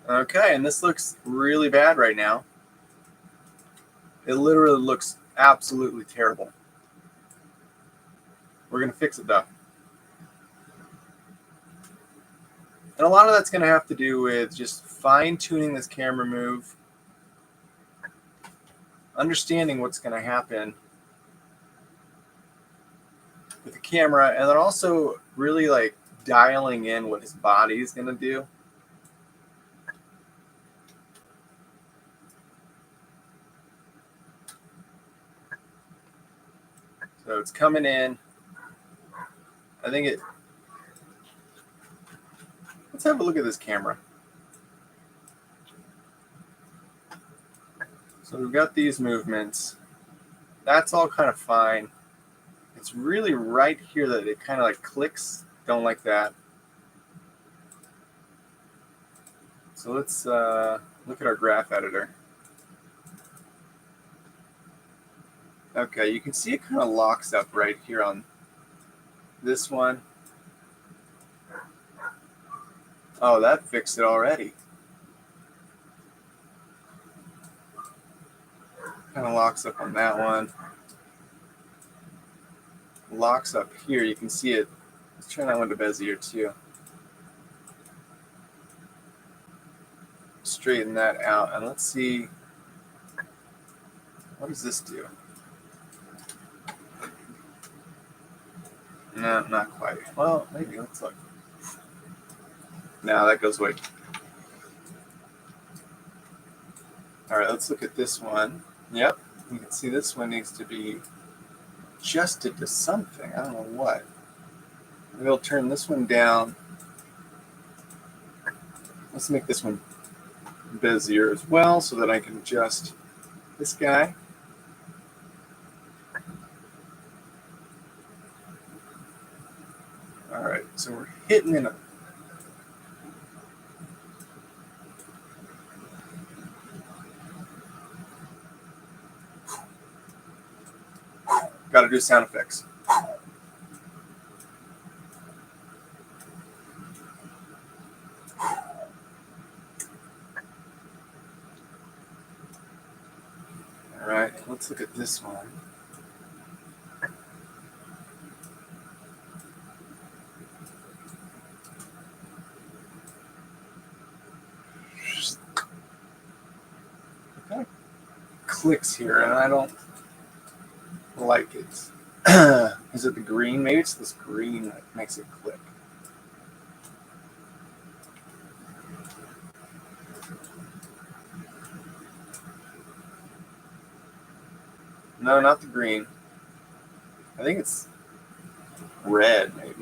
Okay, and this looks really bad right now. It literally looks absolutely terrible. We're going to fix it though. And a lot of that's going to have to do with just fine-tuning this camera move, understanding what's going to happen with the camera, and then also really like dialing in what his body is going to do. So it's coming in. I think it... Let's have a look at this camera. So we've got these movements. That's all kind of fine. It's really right here that it kind of like clicks. Don't like that. So let's look at our graph editor. Okay, you can see it kind of locks up right here on this one. Oh, that fixed it already. Kind of locks up on that one. Locks up here. You can see it. Let's turn that one to Bezier too. Straighten that out, and let's see. What does this do? No, not quite. Well, maybe. Let's look. No, that goes away. All right, let's look at this one. Yep, you can see this one needs to be adjusted to something. I don't know what. We'll turn this one down. Let's make this one Bezier as well so that I can adjust this guy. All right, so we're hitting in a... Got to do sound effects. All right, let's look at this one. Okay. Clicks here, and I don't like it. Is it the green? Maybe it's this green that makes it click. No, not the green. I think it's red, maybe.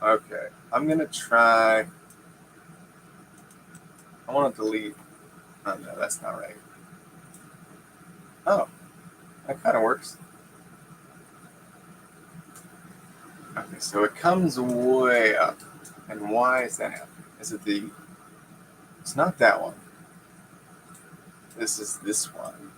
Okay, I'm going to try... I want to delete... Oh, no, that's not right. Oh, that kind of works. Okay, so it comes way up. And why is that happening? Is it the... It's not that one. This is this one.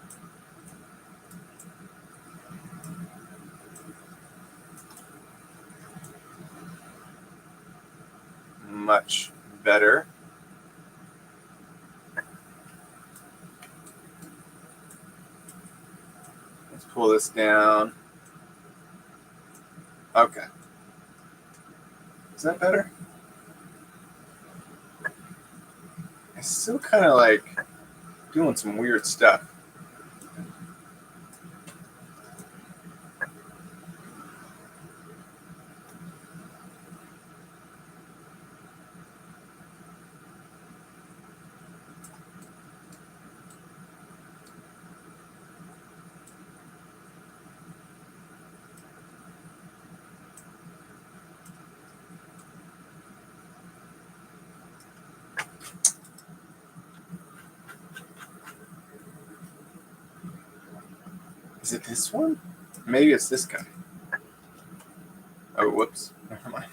Much better. Let's pull this down. Okay. Is that better? It's still kind of like doing some weird stuff. Is it this one? Maybe it's this guy. Oh, whoops. Never mind.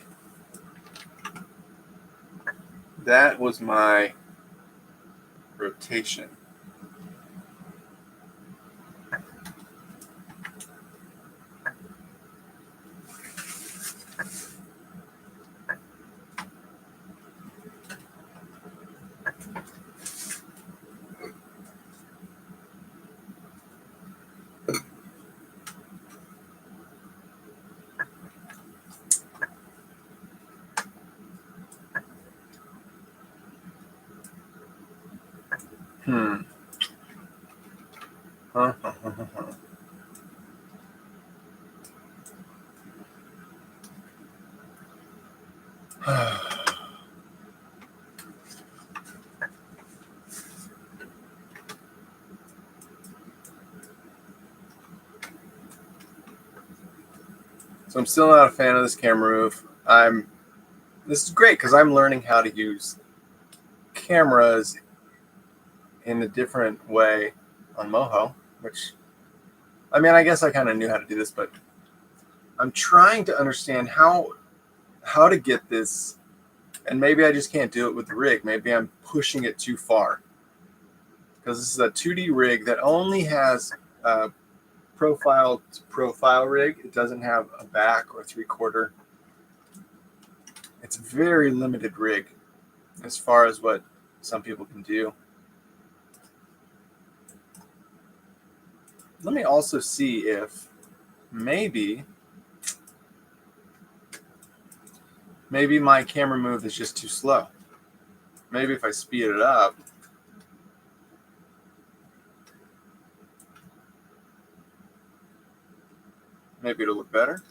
That was my rotation. So I'm still not a fan of this camera move. This is great because I'm learning how to use cameras in a different way on Moho, which, I mean, I guess I kind of knew how to do this, but I'm trying to understand how to get this, and maybe I just can't do it with the rig. Maybe I'm pushing it too far because this is a 2D rig that only has a profile to profile rig. It doesn't have a back or 3/4. It's a very limited rig as far as what some people can do. Let me also see if maybe my camera move is just too slow. Maybe if I speed it up, maybe it'll look better.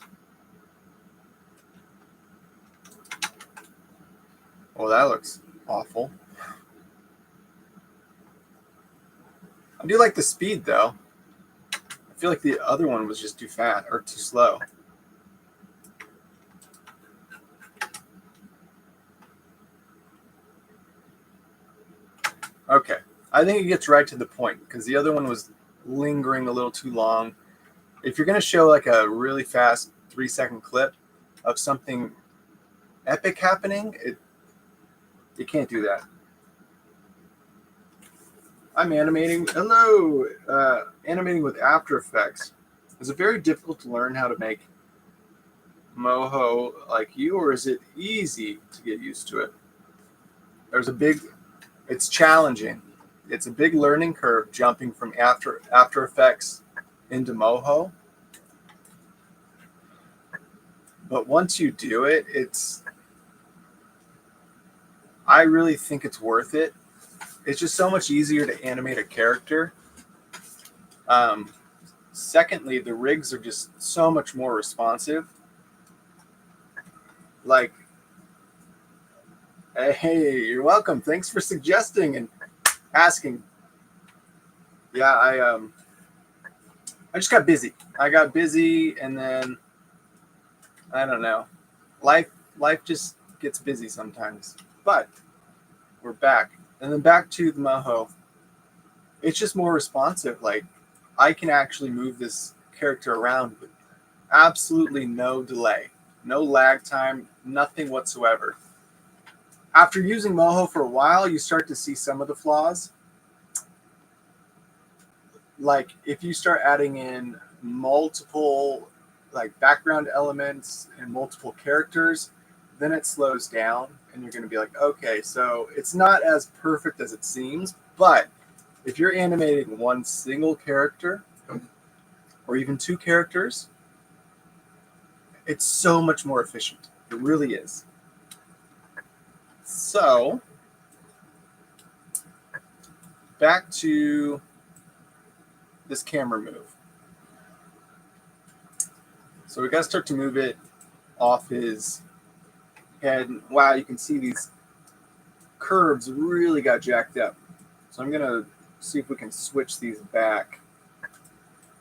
Well, that looks awful. I do like the speed, though. I feel like the other one was just too fast or too slow. Okay, I think it gets right to the point because the other one was lingering a little too long. If you're going to show like a really fast 3-second clip of something epic happening, you can't do that. I'm animating. Hello, animating with After Effects. Is it very difficult to learn how to make Moho like you, or is it easy to get used to it? It's challenging. It's a big learning curve jumping from After Effects into Moho. But once you do it, I really think it's worth it. It's just so much easier to animate a character. Secondly, the rigs are just so much more responsive. Like, hey, you're welcome. Thanks for suggesting and asking. Yeah, I just got busy. I got busy, and then I don't know. Life just gets busy sometimes. But we're back, and then back to the Moho. It's just more responsive. Like, I can actually move this character around with absolutely no delay, no lag time, nothing whatsoever. After using Moho for a while, you start to see some of the flaws. Like if you start adding in multiple like background elements and multiple characters, then it slows down and you're going to be like, okay, so it's not as perfect as it seems. But if you're animating one single character or even 2 characters, it's so much more efficient. It really is. So back to this camera move. So we got to start to move it off his head. And wow, you can see these curves really got jacked up. So I'm going to see if we can switch these back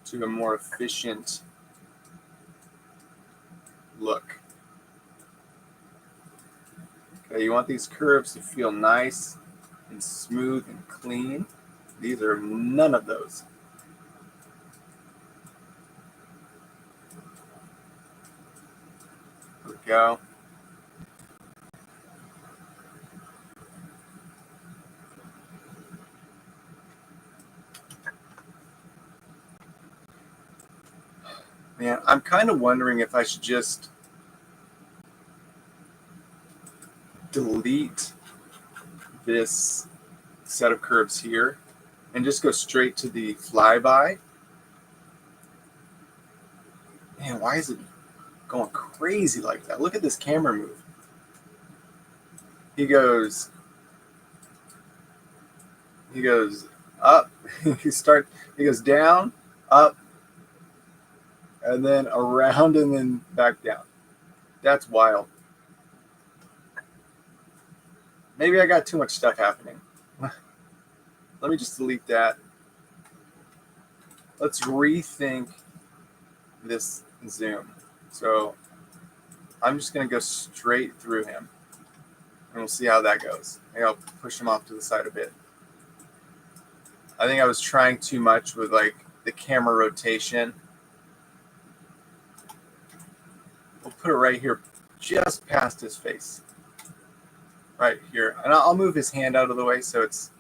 to a more efficient look. Okay, you want these curves to feel nice and smooth and clean. These are none of those. There we go. Man, I'm kind of wondering if I should just delete this set of curves here and just go straight to the flyby. Man, why is it going crazy like that? Look at this camera move. He goes up, he goes down, up, and then around and then back down. That's wild. Maybe I got too much stuff happening. Let me just delete that. Let's rethink this zoom. So I'm just going to go straight through him. And we'll see how that goes. Maybe I'll push him off to the side a bit. I think I was trying too much with like the camera rotation. We'll put it right here, just past his face. Right here. And I'll move his hand out of the way so it's...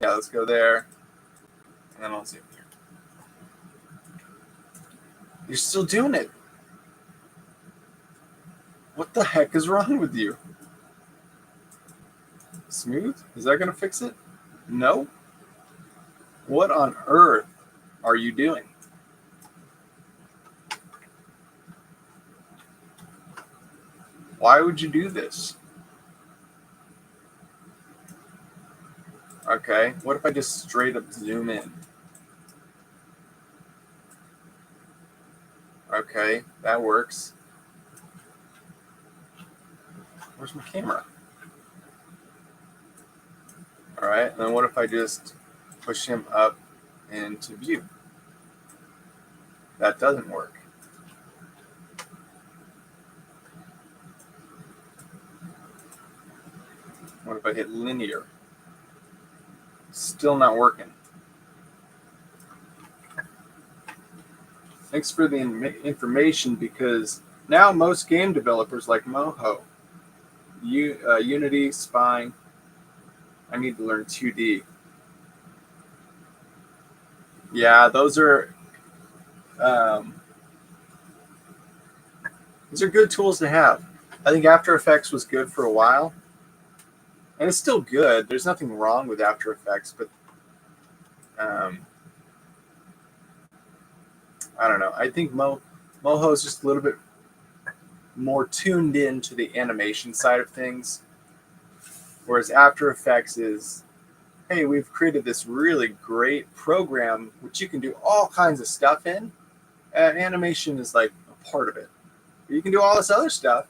Yeah, let's go there. And then I'll zoom here. You're still doing it. What the heck is wrong with you? Smooth? Is that going to fix it? No? What on earth are you doing? Why would you do this? Okay, what if I just straight up zoom in? Okay, that works. Where's my camera? All right, and then what if I just push him up into view? That doesn't work. What if I hit linear? Still not working. Thanks for the information, because now most game developers like Moho, Unity, Spine, I need to learn 2D. Yeah, those are good tools to have. I think After Effects was good for a while, and it's still good. There's nothing wrong with After Effects, but I don't know. I think Moho is just a little bit more tuned in to the animation side of things, whereas After Effects is, hey, we've created this really great program which you can do all kinds of stuff in, and animation is like a part of it. You can do all this other stuff,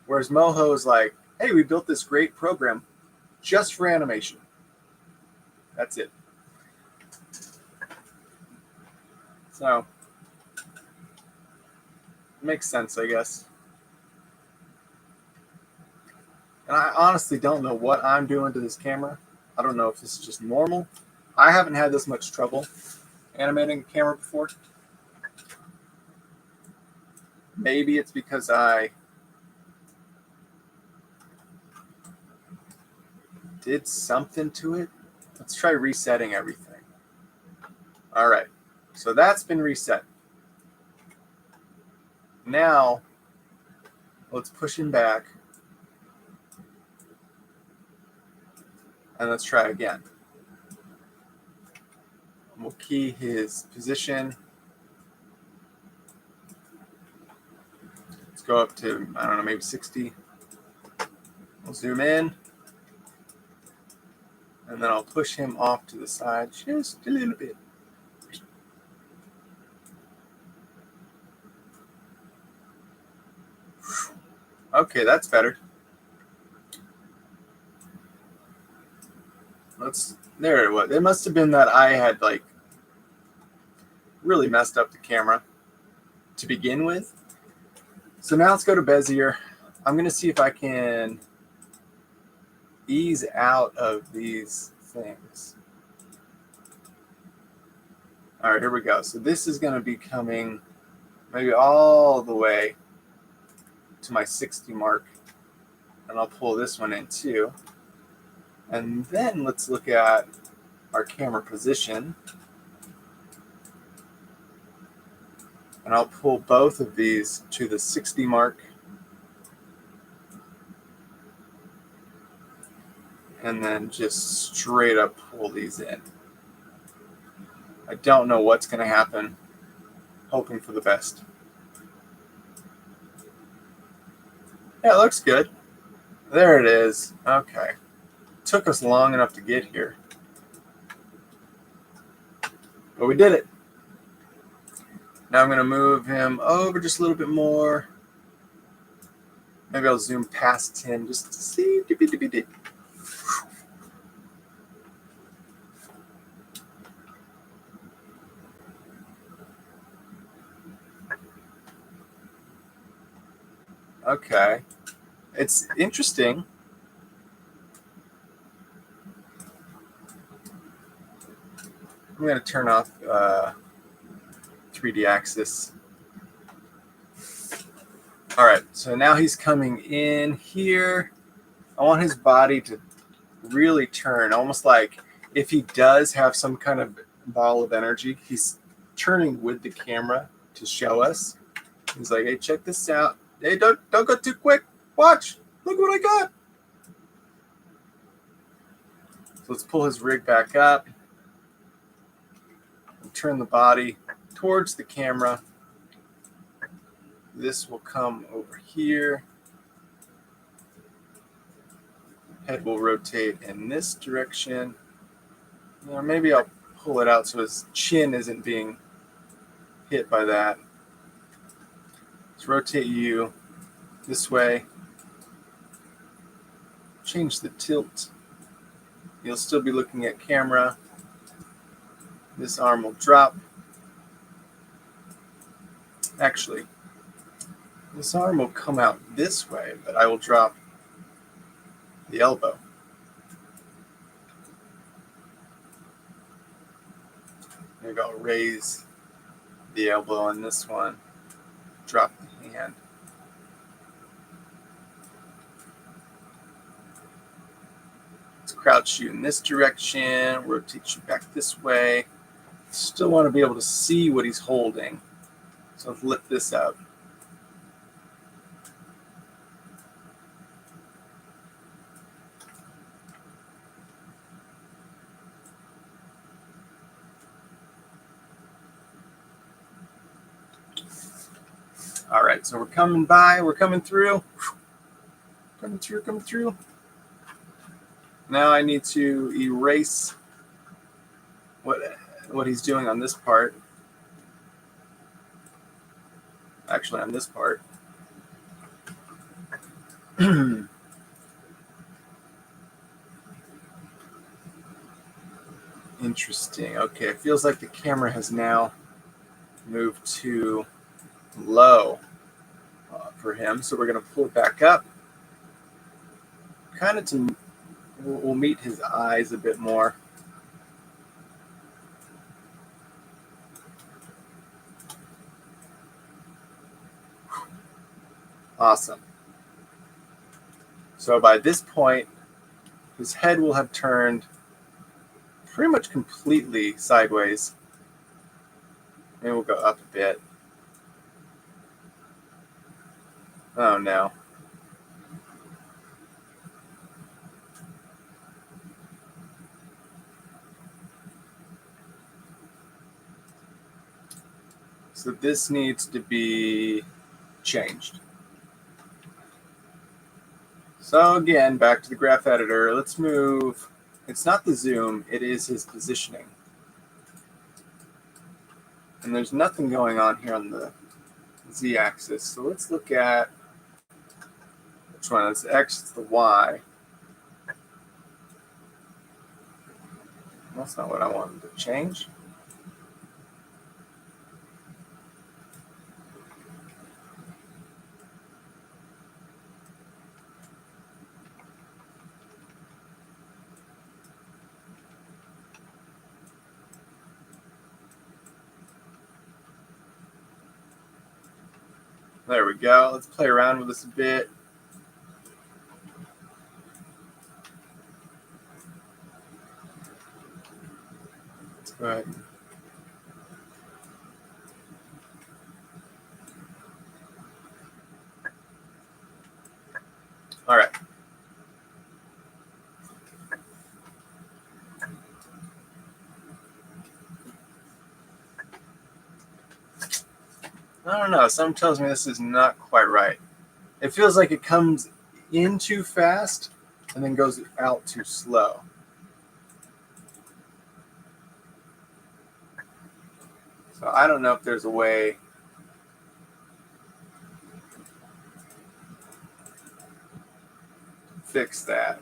whereas Moho is like, hey, we built this great program just for animation. That's it. So, it makes sense, I guess. And I honestly don't know what I'm doing to this camera. I don't know if this is just normal. I haven't had this much trouble animating a camera before. Maybe it's because I did something to it. Let's try resetting everything. All right, so that's been reset. Now, let's push him back. And let's try again. We'll key his position. Let's go up to, I don't know, maybe 60. We'll zoom in. And then I'll push him off to the side just a little bit. Okay, that's better. There it was. It must have been that I had like really messed up the camera to begin with. So now let's go to Bezier. I'm going to see if I can ease out of these things. All right, here we go. So this is going to be coming maybe all the way to my 60 mark. And I'll pull this one in too. And then let's look at our camera position. And I'll pull both of these to the 60 mark. And then just straight up pull these in. I don't know what's going to happen. Hoping for the best. Yeah, it looks good. There it is. Okay. Took us long enough to get here. But we did it. Now I'm going to move him over just a little bit more. Maybe I'll zoom past him just to see. Okay. It's interesting. I'm going to turn off 3D axis. All right, so now he's coming in here. I want his body to really turn, almost like if he does have some kind of ball of energy, he's turning with the camera to show us. He's like, hey, check this out. Hey, don't go too quick. Watch. Look what I got. So let's pull his rig back up and turn the body towards the camera. This will come over here. Head will rotate in this direction. Or maybe I'll pull it out so his chin isn't being hit by that. Let's rotate you this way. Change the tilt. You'll still be looking at camera. This arm will drop. Actually, this arm will come out this way, but I will drop the elbow. Maybe I'll raise the elbow on this one, drop the hand. Let's crouch you in this direction, rotate you back this way. Still want to be able to see what he's holding. So let's lift this up. All right, so we're coming by, we're coming through. Coming through. Now I need to erase what he's doing on this part. Actually, on this part. Interesting. Okay, it feels like the camera has now moved to low for him. So we're going to pull it back up. Kind of to, we'll meet his eyes a bit more. Awesome. So by this point, his head will have turned pretty much completely sideways. Maybe we'll go up a bit. Oh no. So this needs to be changed. So again, back to the graph editor. Let's move. It's not the zoom, it is his positioning. And there's nothing going on here on the z-axis. So let's look at which one is x, it's the y. That's not what I wanted to change. There we go. Let's play around with this a bit. Let's go ahead. All right. I don't know. Something tells me this is not quite right. It feels like it comes in too fast and then goes out too slow. So I don't know if there's a way to fix that.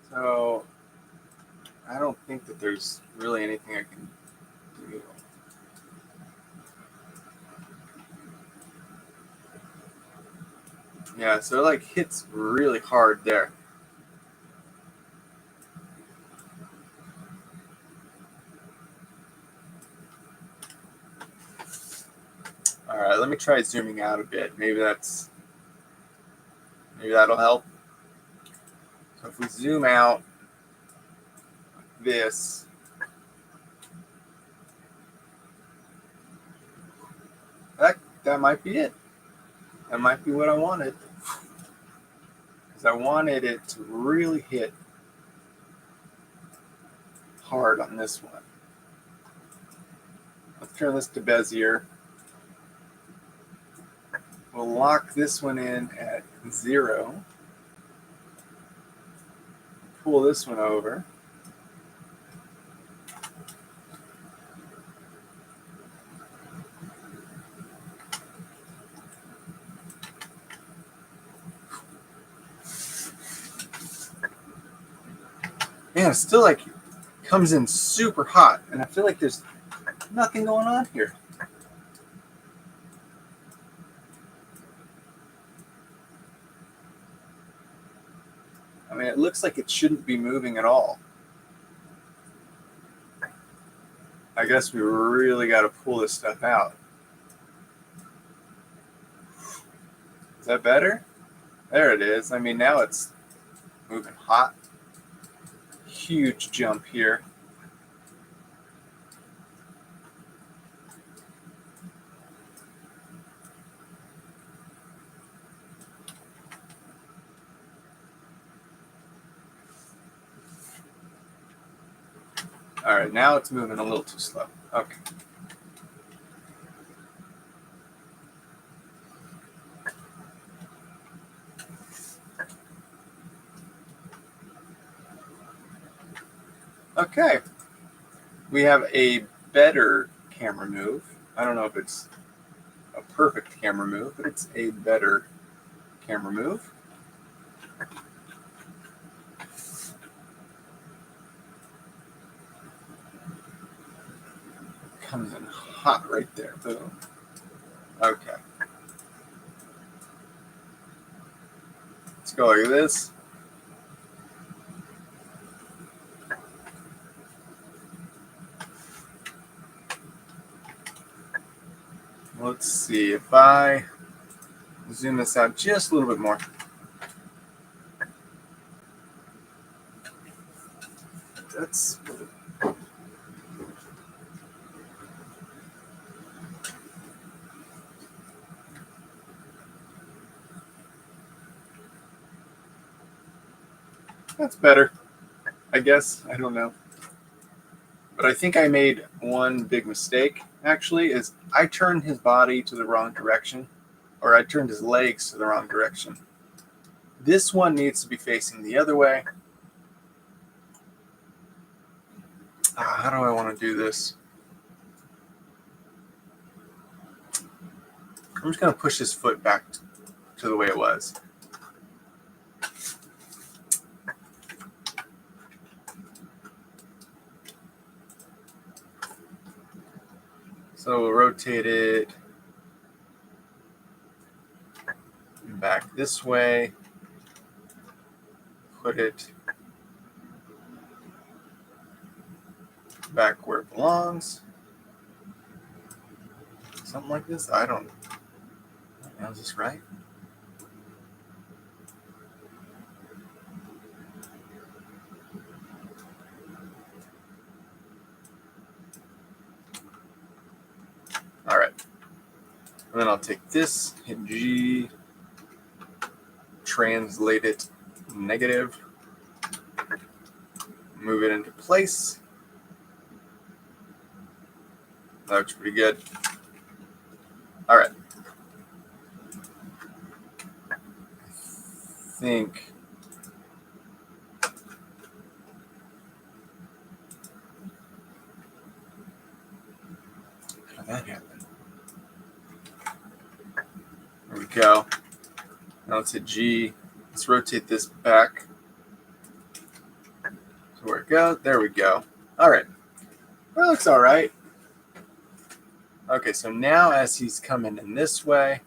So I I don't think that there's really anything I can do. Yeah, so it like hits really hard there. All right, let me try zooming out a bit. Maybe that'll help. So if we zoom out this, that might be it. That might be what I wanted. Because I wanted it to really hit hard on this one. Let's turn this to Bezier. We'll lock this one in at 0. Pull this one over. Man, it still like comes in super hot, and I feel like there's nothing going on here. I mean, it looks like it shouldn't be moving at all. I guess we really got to pull this stuff out. Is that better? There it is. I mean, now it's moving hot. Huge jump here. All right, now it's moving a little too slow. Okay. Okay. We have a better camera move. I don't know if it's a perfect camera move, but it's a better camera move. Comes in hot right there. Boom. Okay. Let's go like this. Let's see if I zoom this out just a little bit more. That's better, I guess. I don't know. But I think I made one big mistake, actually, is I turned his body to the wrong direction, or I turned his legs to the wrong direction. This one needs to be facing the other way. How do I want to do this? I'm just going to push his foot back to the way it was. So we'll rotate it back this way. Put it back where it belongs. Something like this. I don't know. Is this right? All right. And then I'll take this, hit G, translate it negative, move it into place. That looks pretty good. All right. I think how did that happen? There we go. Now let's hit G. Let's rotate this back so we're it goes. There we go. All right. That looks all right. Okay, so now as he's coming in this way,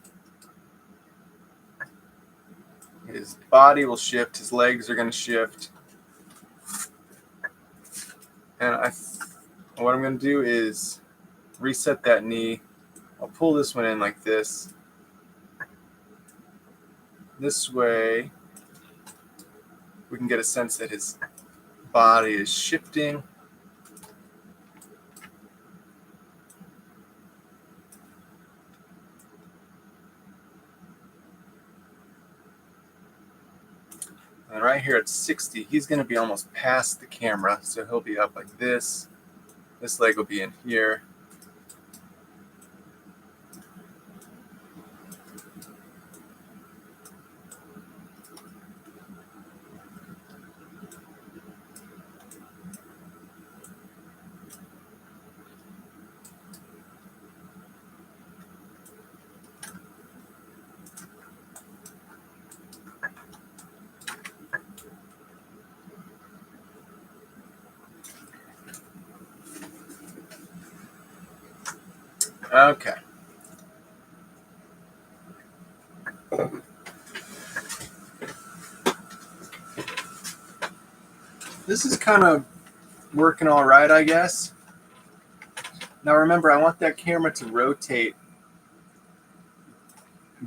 his body will shift, his legs are going to shift. And what I'm going to do is reset that knee. I'll pull this one in like this. This way, we can get a sense that his body is shifting. And right here at 60, he's going to be almost past the camera, so he'll be up like this. This leg will be in here. Okay. This is kind of working all right, I guess. Now remember, I want that camera to rotate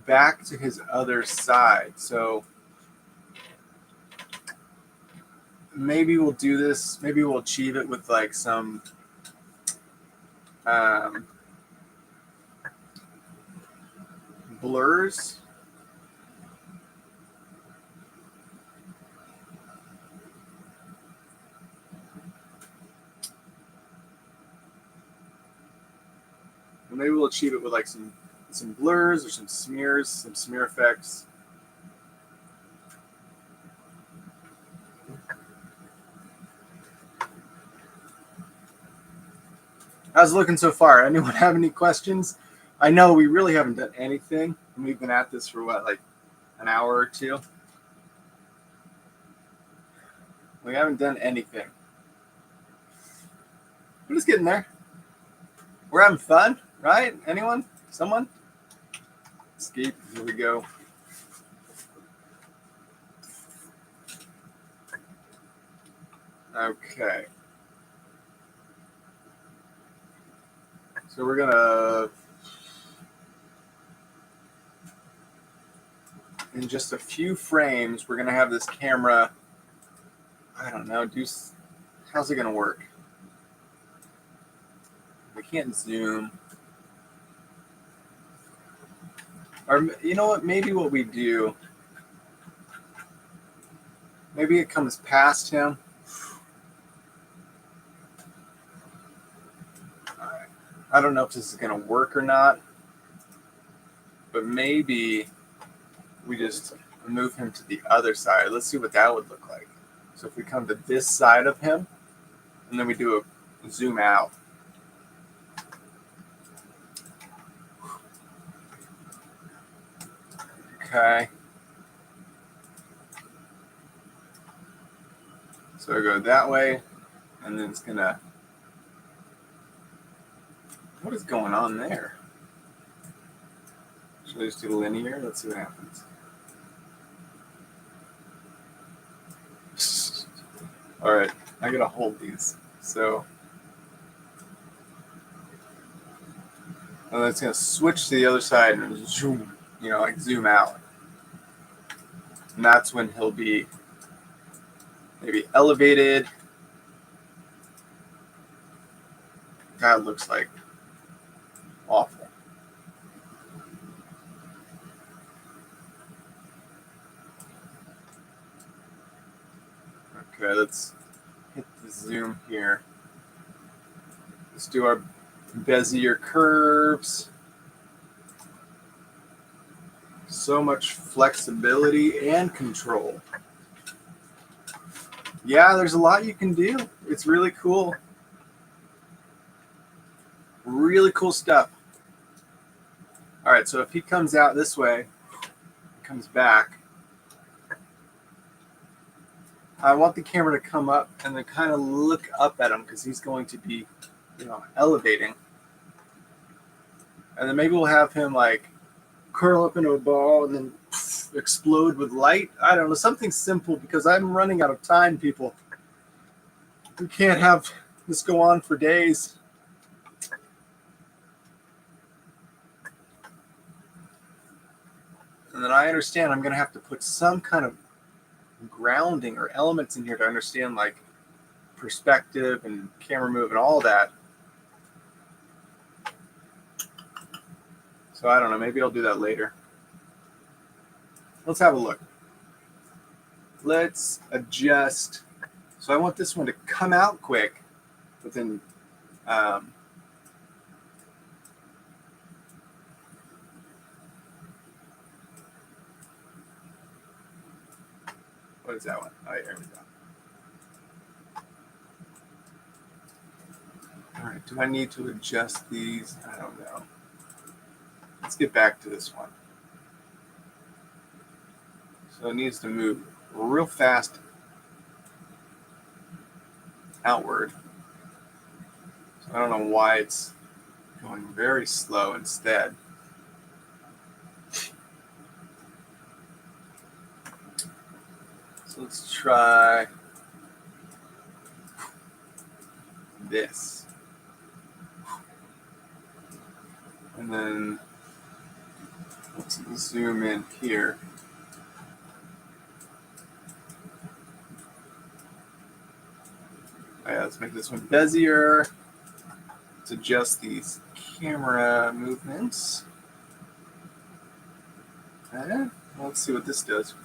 back to his other side. So maybe we'll do this. Maybe we'll achieve it with like some blurs. And maybe we'll achieve it with like some blurs or some smears, some smear effects. How's it looking so far? Anyone have any questions? I know we really haven't done anything, and we've been at this for what, like an hour or two? We haven't done anything. We're just getting there. We're having fun, right? Anyone? Someone? Escape. Here we go. Okay. So we're gonna, in just a few frames, we're gonna have this camera, I don't know, how's it gonna work? We can't zoom. Or you know what, maybe what we do, maybe it comes past him. I don't know if this is going to work or not, but maybe we just move him to the other side. Let's see what that would look like. So if we come to this side of him, and then we do a zoom out. Okay. So I go that way, and then it's going to... What is going on there? Should I just do linear? Let's see what happens. All right, I gotta hold these. So, and then it's gonna switch to the other side and zoom, like zoom out. And that's when he'll be maybe elevated. That looks like awful. Okay, let's hit the zoom here. Let's do our Bezier curves. So much flexibility and control. Yeah, there's a lot you can do. It's really cool. Really cool stuff. All right, so if he comes out this way, comes back, I want the camera to come up and then kind of look up at him because he's going to be, elevating. And then maybe we'll have him like curl up into a ball and then explode with light. I don't know, something simple because I'm running out of time, people. We can't have this go on for days. And then I understand I'm going to have to put some kind of grounding or elements in here to understand like perspective and camera move and all that. So I don't know, maybe I'll do that later. Let's have a look. Let's adjust. So I want this one to come out quick within what is that one? Oh, here we go. All right, do I need to adjust these? I don't know. Let's get back to this one. So it needs to move real fast outward. So I don't know why it's going very slow instead. So let's try this. And then let's zoom in here. Oh, yeah, let's make this one bezier. Let's adjust these camera movements. Okay. Let's see what this does.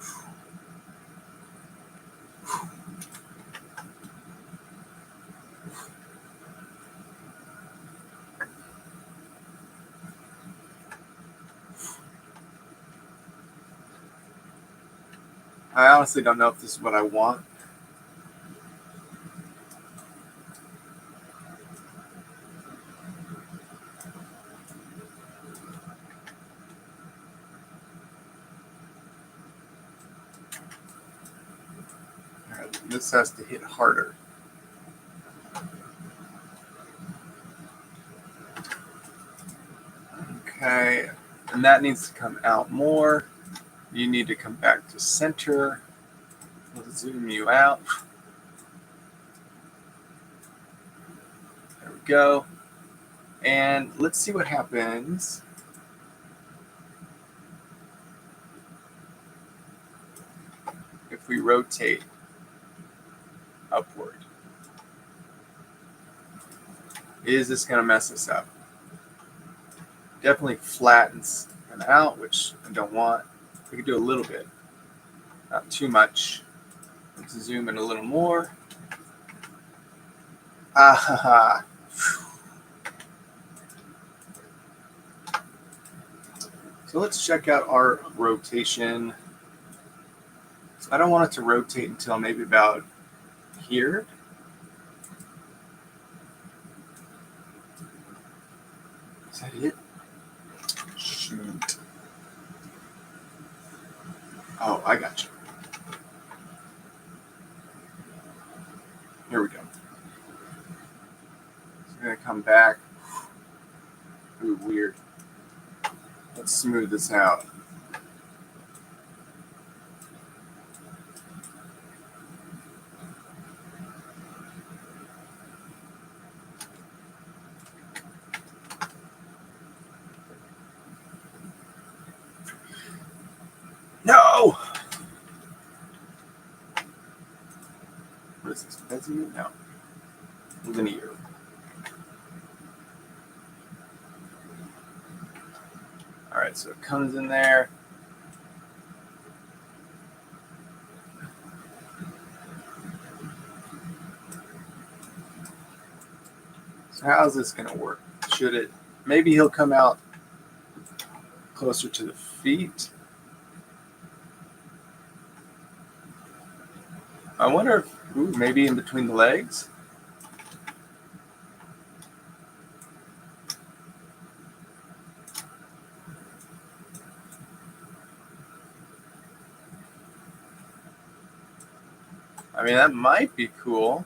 I honestly don't know if this is what I want. All right, this has to hit harder. Okay, and that needs to come out more. You need to come back to center. Let's zoom you out. There we go. And let's see what happens if we rotate upward. Is this going to mess us up? Definitely flattens them out, which I don't want. We could do a little bit, not too much. Let's zoom in a little more. Ah, so let's check out our rotation. So I don't want it to rotate until maybe about here. Is that it? Shoot. Oh, I got you. Here we go. So I'm going to come back. Ooh, weird. Let's smooth this out. No! What is this? Bezier? No. Linear. All right, so it comes in there. So how's this going to work? Should it? Maybe he'll come out closer to the feet. I wonder if, maybe in between the legs. I mean, that might be cool.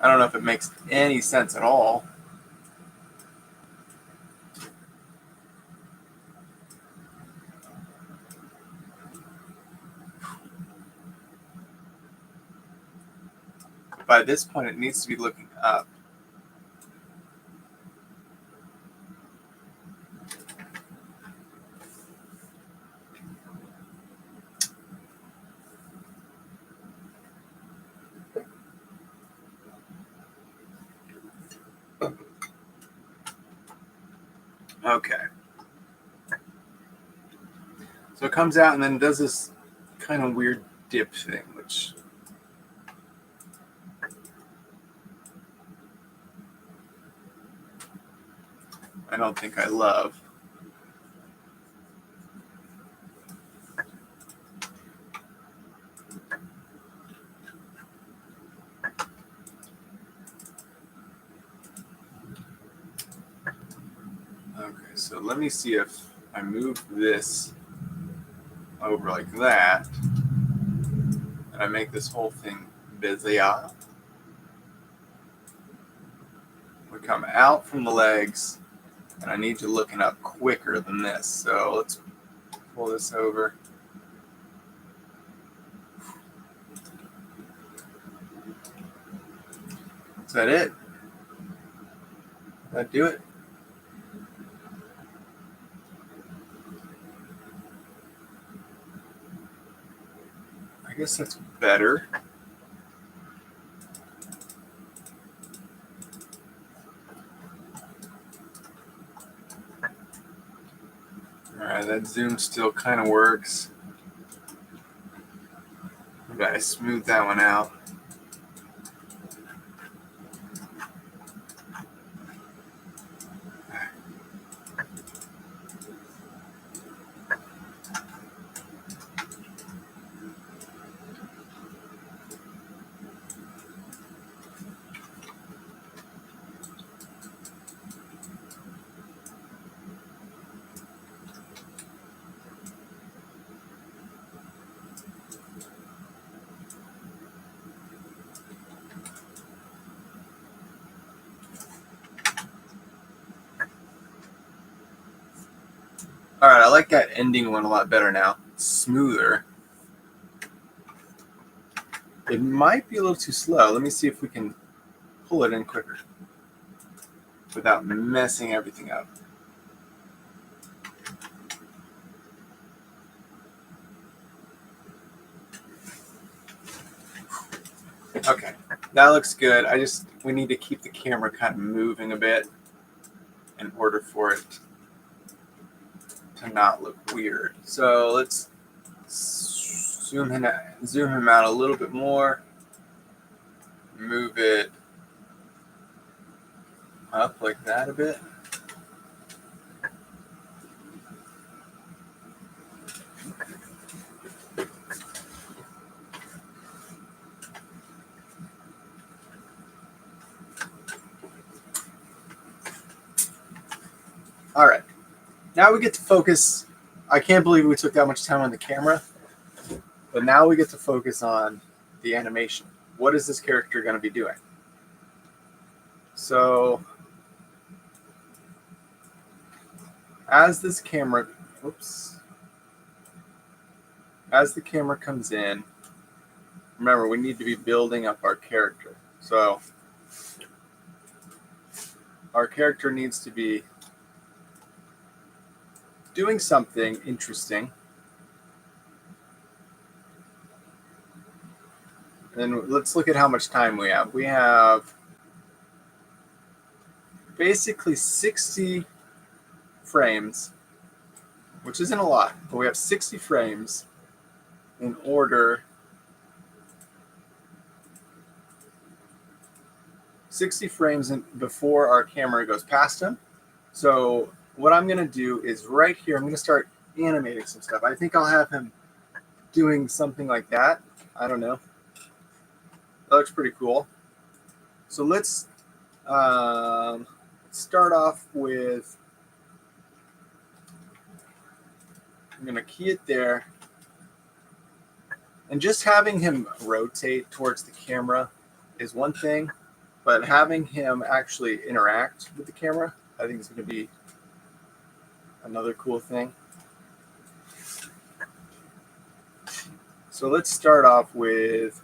I don't know if it makes any sense at all. By this point, it needs to be looking up. Okay. So it comes out and then does this kind of weird dip thing, which I don't think I love. Okay, so let me see if I move this over like that, and I make this whole thing busier. We come out from the legs, and I need to looken up quicker than this. So let's pull this over. Is that it? Did that do it? I guess that's better. Alright, that zoom still kind of works. Maybe I smooth that one out. Alright, I like that ending one a lot better now. Smoother. It might be a little too slow. Let me see if we can pull it in quicker without messing everything up. Okay, that looks good. We need to keep the camera kind of moving a bit in order for it to not look weird. So let's zoom him out a little bit more. Move it up like that a bit. All right, now we get to focus. I can't believe we took that much time on the camera, but now we get to focus on the animation. What is this character going to be doing? So as this camera, as the camera comes in, remember we need to be building up our character. So our character needs to be doing something interesting. And let's look at how much time we have. We have basically 60 frames, which isn't a lot, but we have 60 frames in order 60 frames before our camera goes past him. So what I'm going to do is right here, I'm going to start animating some stuff. I think I'll have him doing something like that. I don't know. That looks pretty cool. So let's start off with I'm going to key it there. And just having him rotate towards the camera is one thing, but having him actually interact with the camera, I think is going to be another cool thing. So let's start off with,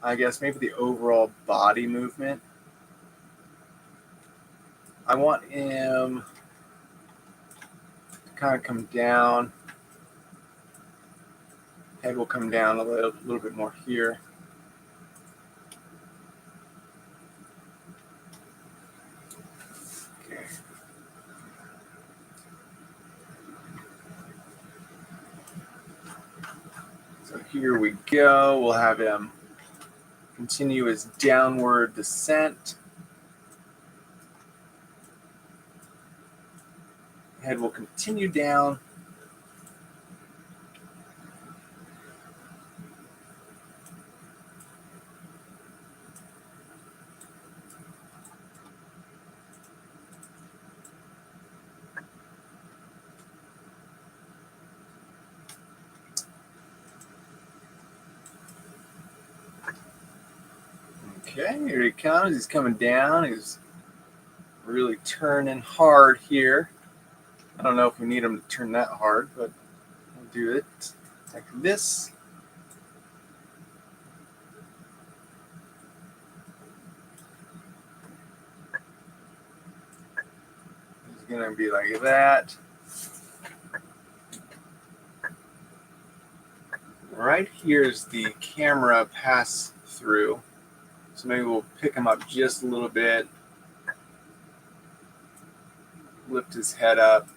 I guess, maybe the overall body movement. I want him to kind of come down. Head will come down a little bit more here. Okay. So here we go. We'll have him continue his downward descent. Head will continue down. Okay, here he comes. He's coming down. He's really turning hard here. I don't know if we need him to turn that hard, but we'll do it like this. It's going to be like that. Right here is the camera pass through. So maybe we'll pick him up just a little bit. Lift his head up.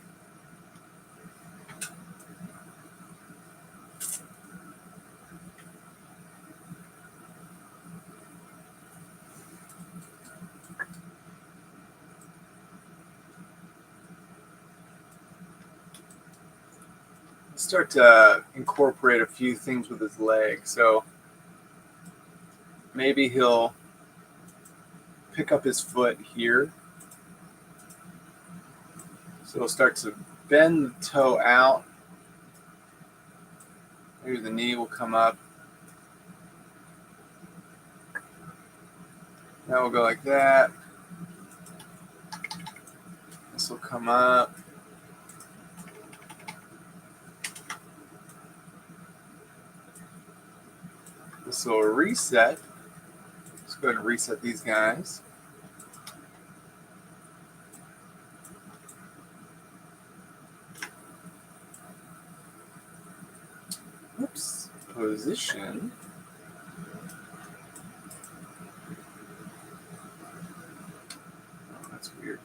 Start to incorporate a few things with his legs. So maybe he'll pick up his foot here. So he'll start to bend the toe out. Maybe the knee will come up. Now we'll go like that. This will come up. This will reset. Let's go ahead and reset these guys. Oops. Position. Oh, that's weird.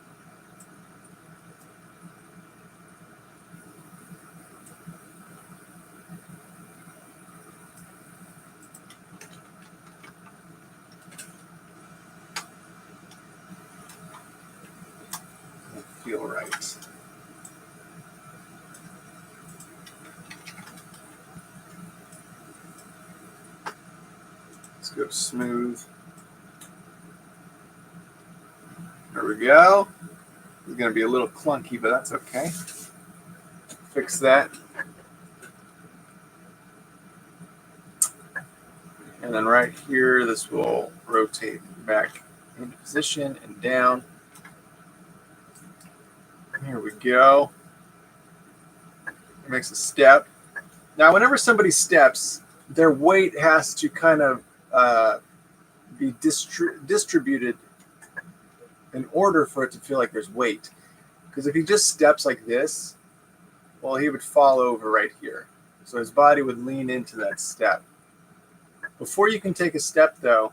Doesn't feel right. Let's go smooth. There we go. It's going to be a little clunky, but that's okay. Fix that. And then right here, this will rotate back into position and down. Here we go. It makes a step. Now, whenever somebody steps, their weight has to kind of be distributed in order for it to feel like there's weight. Because if he just steps like this, well, he would fall over right here. So his body would lean into that step. Before you can take a step, though,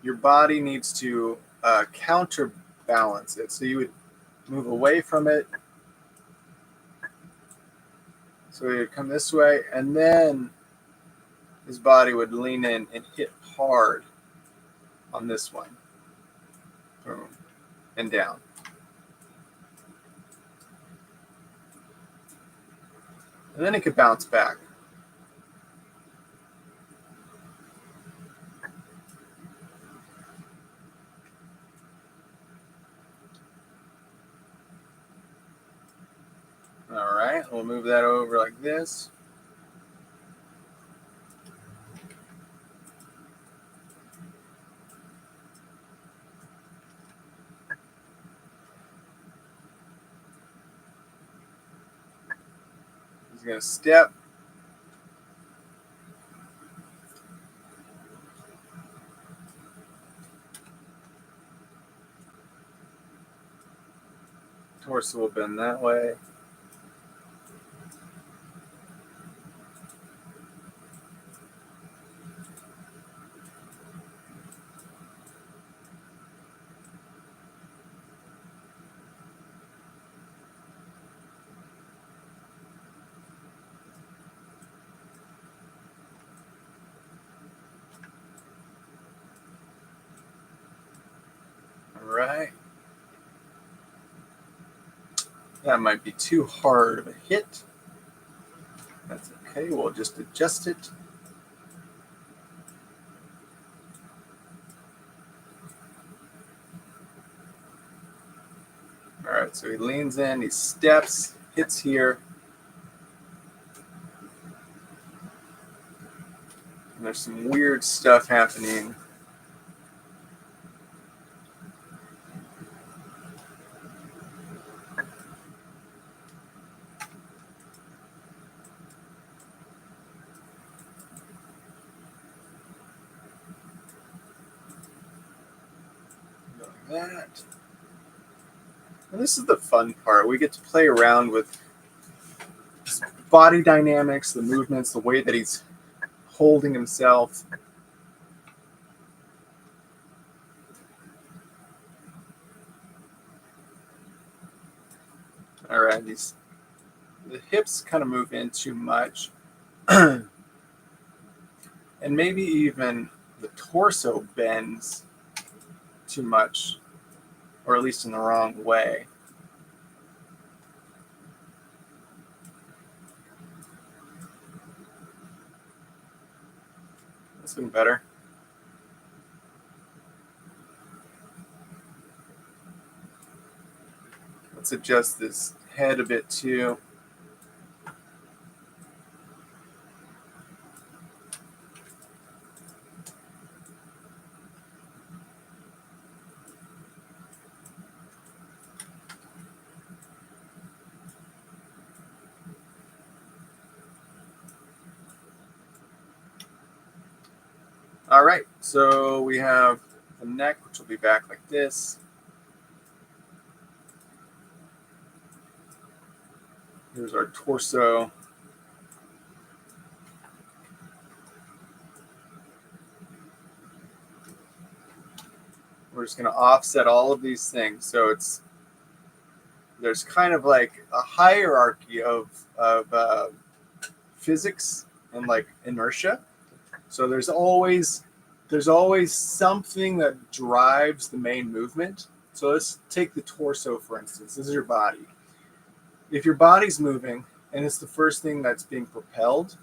your body needs to counterbalance it. So you would move away from it. So he would come this way, and then his body would lean in and hit hard on this one. Boom. And down. And then it could bounce back. is. He's going to step. Torso will bend that way. All right. That might be too hard of a hit. That's okay. We'll just adjust it. All right, so he leans in, he steps, hits here. And there's some weird stuff happening. Like that. And this is the fun part. We get to play around with body dynamics, the movements, the way that he's holding himself. All right, the hips kind of move in too much. And maybe even the torso bends too much, or at least in the wrong way. That's been better. Let's adjust this head a bit too. All right, so we have the neck, which will be back like this. Here's our torso. We're just going to offset all of these things. So there's kind of like a hierarchy of physics and like inertia. So there's always something that drives the main movement. So let's take the torso, for instance. This is your body. If your body's moving and it's the first thing that's being propelled,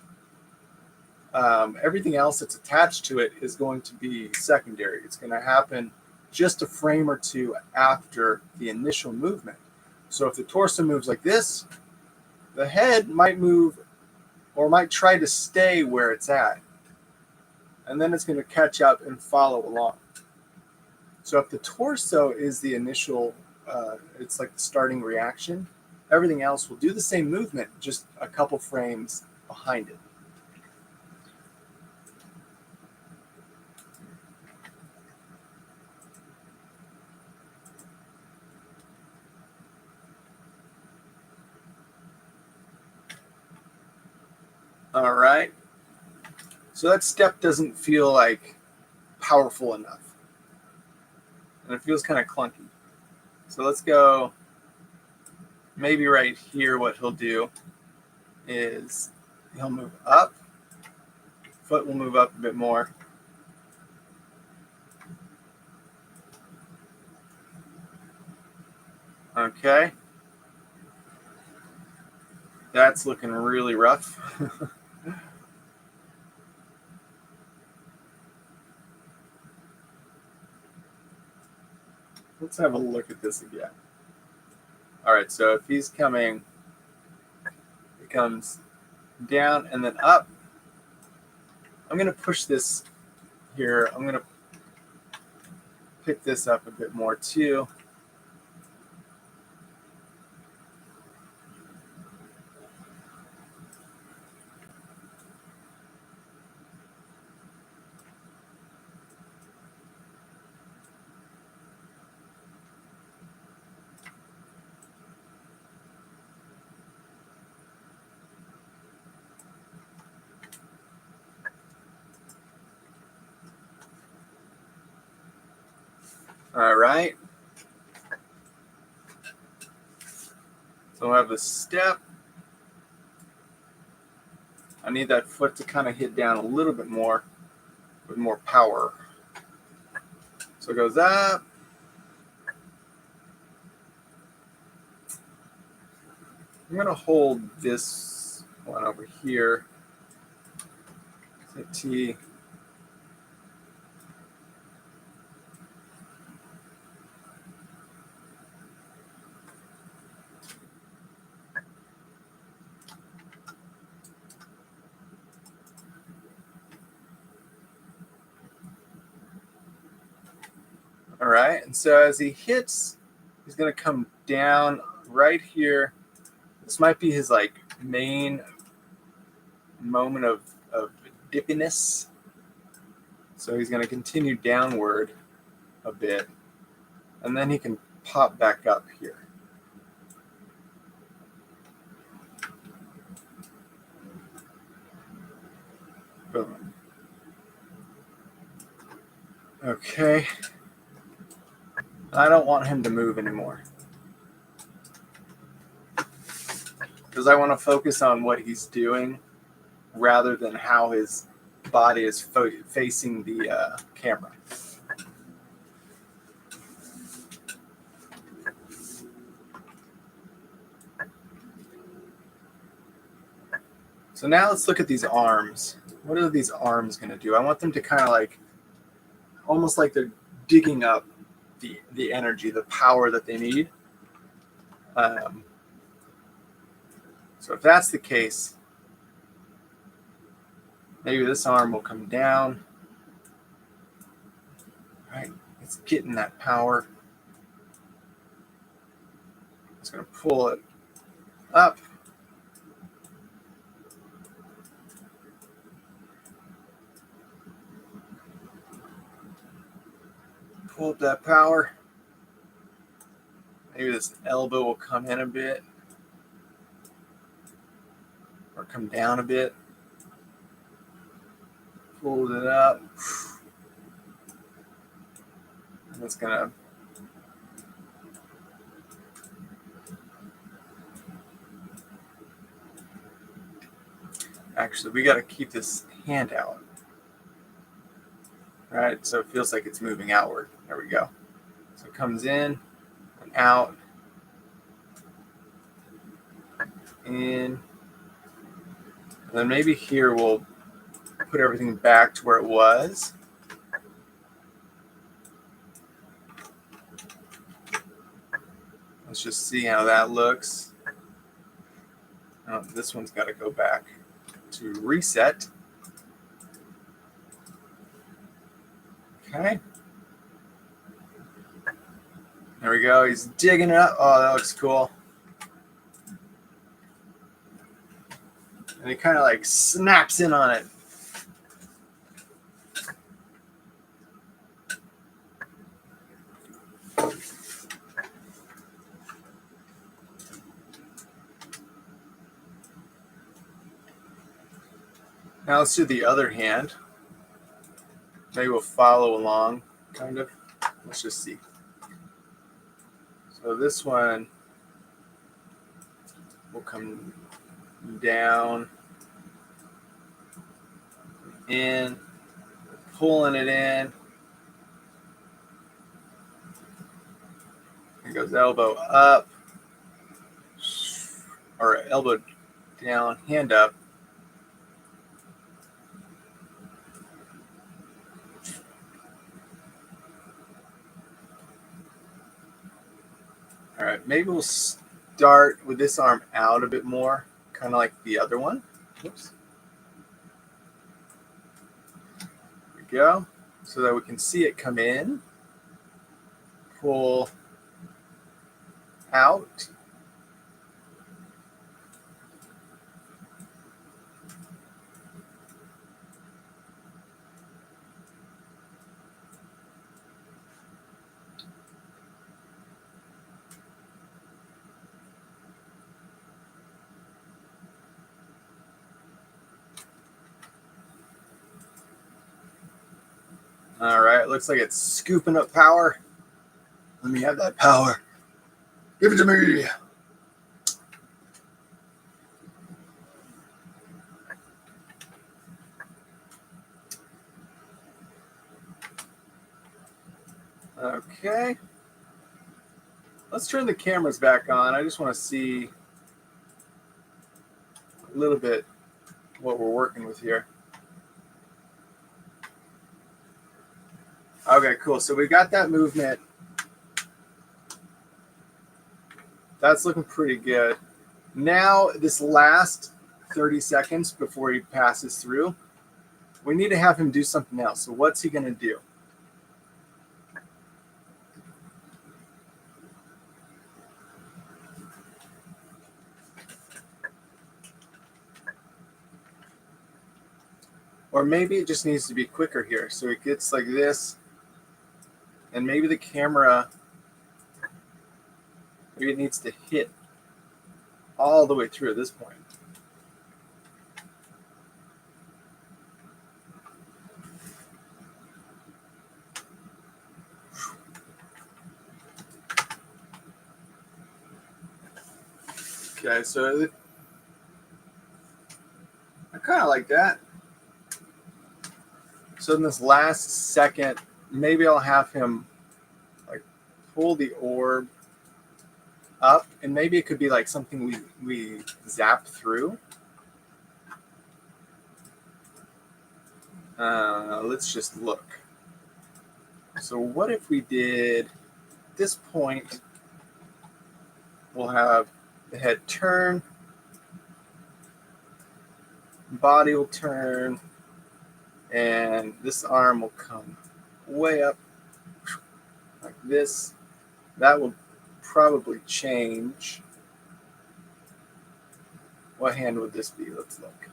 everything else that's attached to it is going to be secondary. It's going to happen just a frame or two after the initial movement. So if the torso moves like this, the head might move or might try to stay where it's at. And then it's going to catch up and follow along. So if the torso is the initial, it's like the starting reaction, everything else will do the same movement, just a couple frames behind it. All right. So that step doesn't feel like powerful enough. And it feels kind of clunky. So let's go, maybe right here what he'll do is he'll move up. Foot will move up a bit more. Okay. That's looking really rough. Let's have a look at this again. All right, so if he's coming, he comes down, and then up. I'm going to push this here. I'm going to pick this up a bit more too. All right. So I have a step. I need that foot to kind of hit down a little bit more with more power. So it goes up. I'm going to hold this one over here. T. All right, and so as he hits, he's going to come down right here. This might be his like main moment of dippiness. So he's going to continue downward a bit, and then he can pop back up here. Boom. Okay. I don't want him to move anymore, because I want to focus on what he's doing rather than how his body is facing the camera. So now let's look at these arms. What are these arms going to do? I want them to kind of like, almost like they're digging up the energy, the power that they need. So if that's the case, maybe this arm will come down. Right, it's getting that power. It's going to pull it up. Pull up that power. Maybe this elbow will come in a bit or come down a bit. Pull it up. And it's going to actually, we got to keep this hand out. All right, so it feels like it's moving outward. There we go. So it comes in and out. In. And then maybe here we'll put everything back to where it was. Let's just see how that looks. Oh, this one's got to go back to reset. Okay. There we go. He's digging it up. Oh, that looks cool. And he kind of like snaps in on it. Now let's do the other hand. Maybe we'll follow along, kind of. Let's just see. So this one will come down, in, pulling it in. It goes elbow up, or elbow down, hand up. All right, maybe we'll start with this arm out a bit more, kind of like the other one. Whoops. There we go. So that we can see it come in, pull out. All right, looks like it's scooping up power. Let me have that power. Give it to me. Okay. Let's turn the cameras back on. I just want to see a little bit what we're working with here. Okay, cool. So we got that movement. That's looking pretty good. Now, this last 30 seconds before he passes through, we need to have him do something else. So what's he going to do? Or maybe it just needs to be quicker here. So it gets like this, and maybe the camera, maybe it needs to hit all the way through at this point. Okay, so I kind of like that. So in this last second, maybe I'll have him like pull the orb up, and maybe it could be like something we zap through. Let's just look. So what if we did at this point, we'll have the head turn, body will turn, and this arm will come way up like this. That will probably change. What hand would this be? Let's look.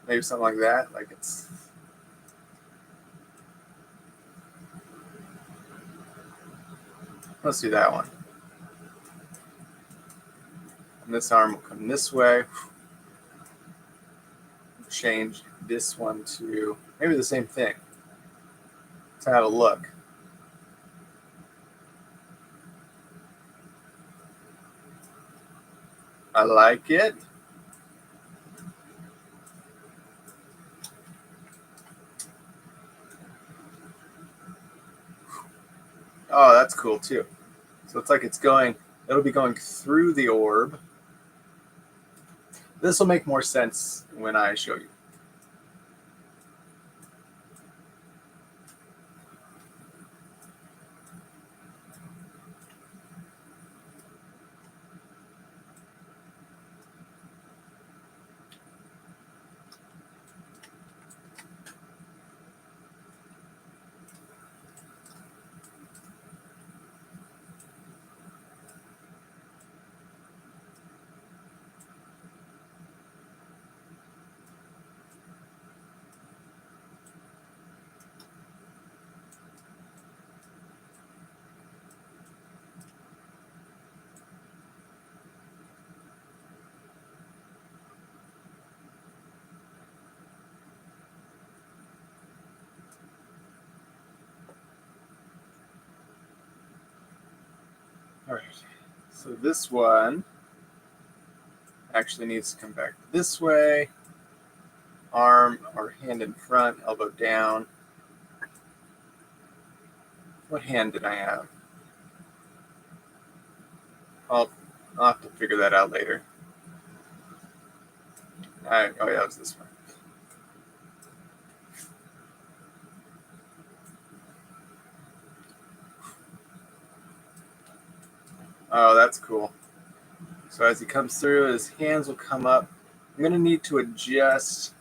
Maybe something like that. Like it's. Let's do that one. And this arm will come this way. Change this one to maybe the same thing. Let's have a look. I like it. Oh, that's cool too. So it's like it's going, it'll be going through the orb. This will make more sense when I show you. All right, so this one actually needs to come back this way. Arm or hand in front, elbow down. What hand did I have? I'll have to figure that out later. Oh yeah, it was this one. Oh, that's cool. So as he comes through, his hands will come up. I'm going to need to adjust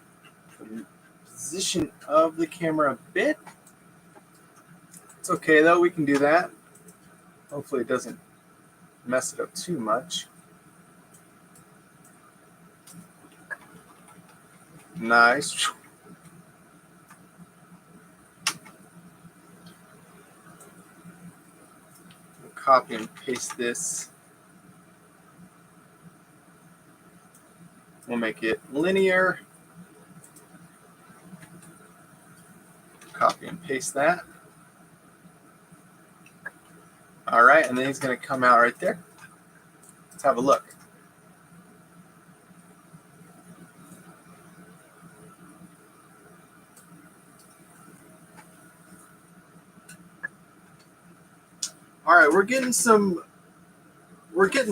the position of the camera a bit. It's okay though, we can do that. Hopefully it doesn't mess it up too much. Nice. We'll copy and paste this. We'll make it linear. Copy and paste that. All right, and then he's going to come out right there. Let's have a look. All right, we're getting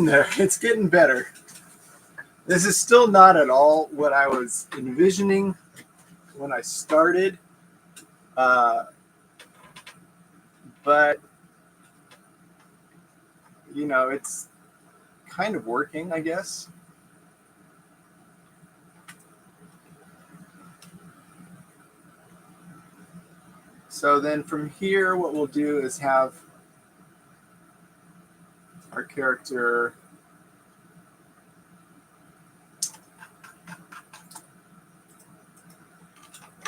there. It's getting better. This is still not at all what I was envisioning when I started, but you know, it's kind of working, I guess. So then from here, what we'll do is have our character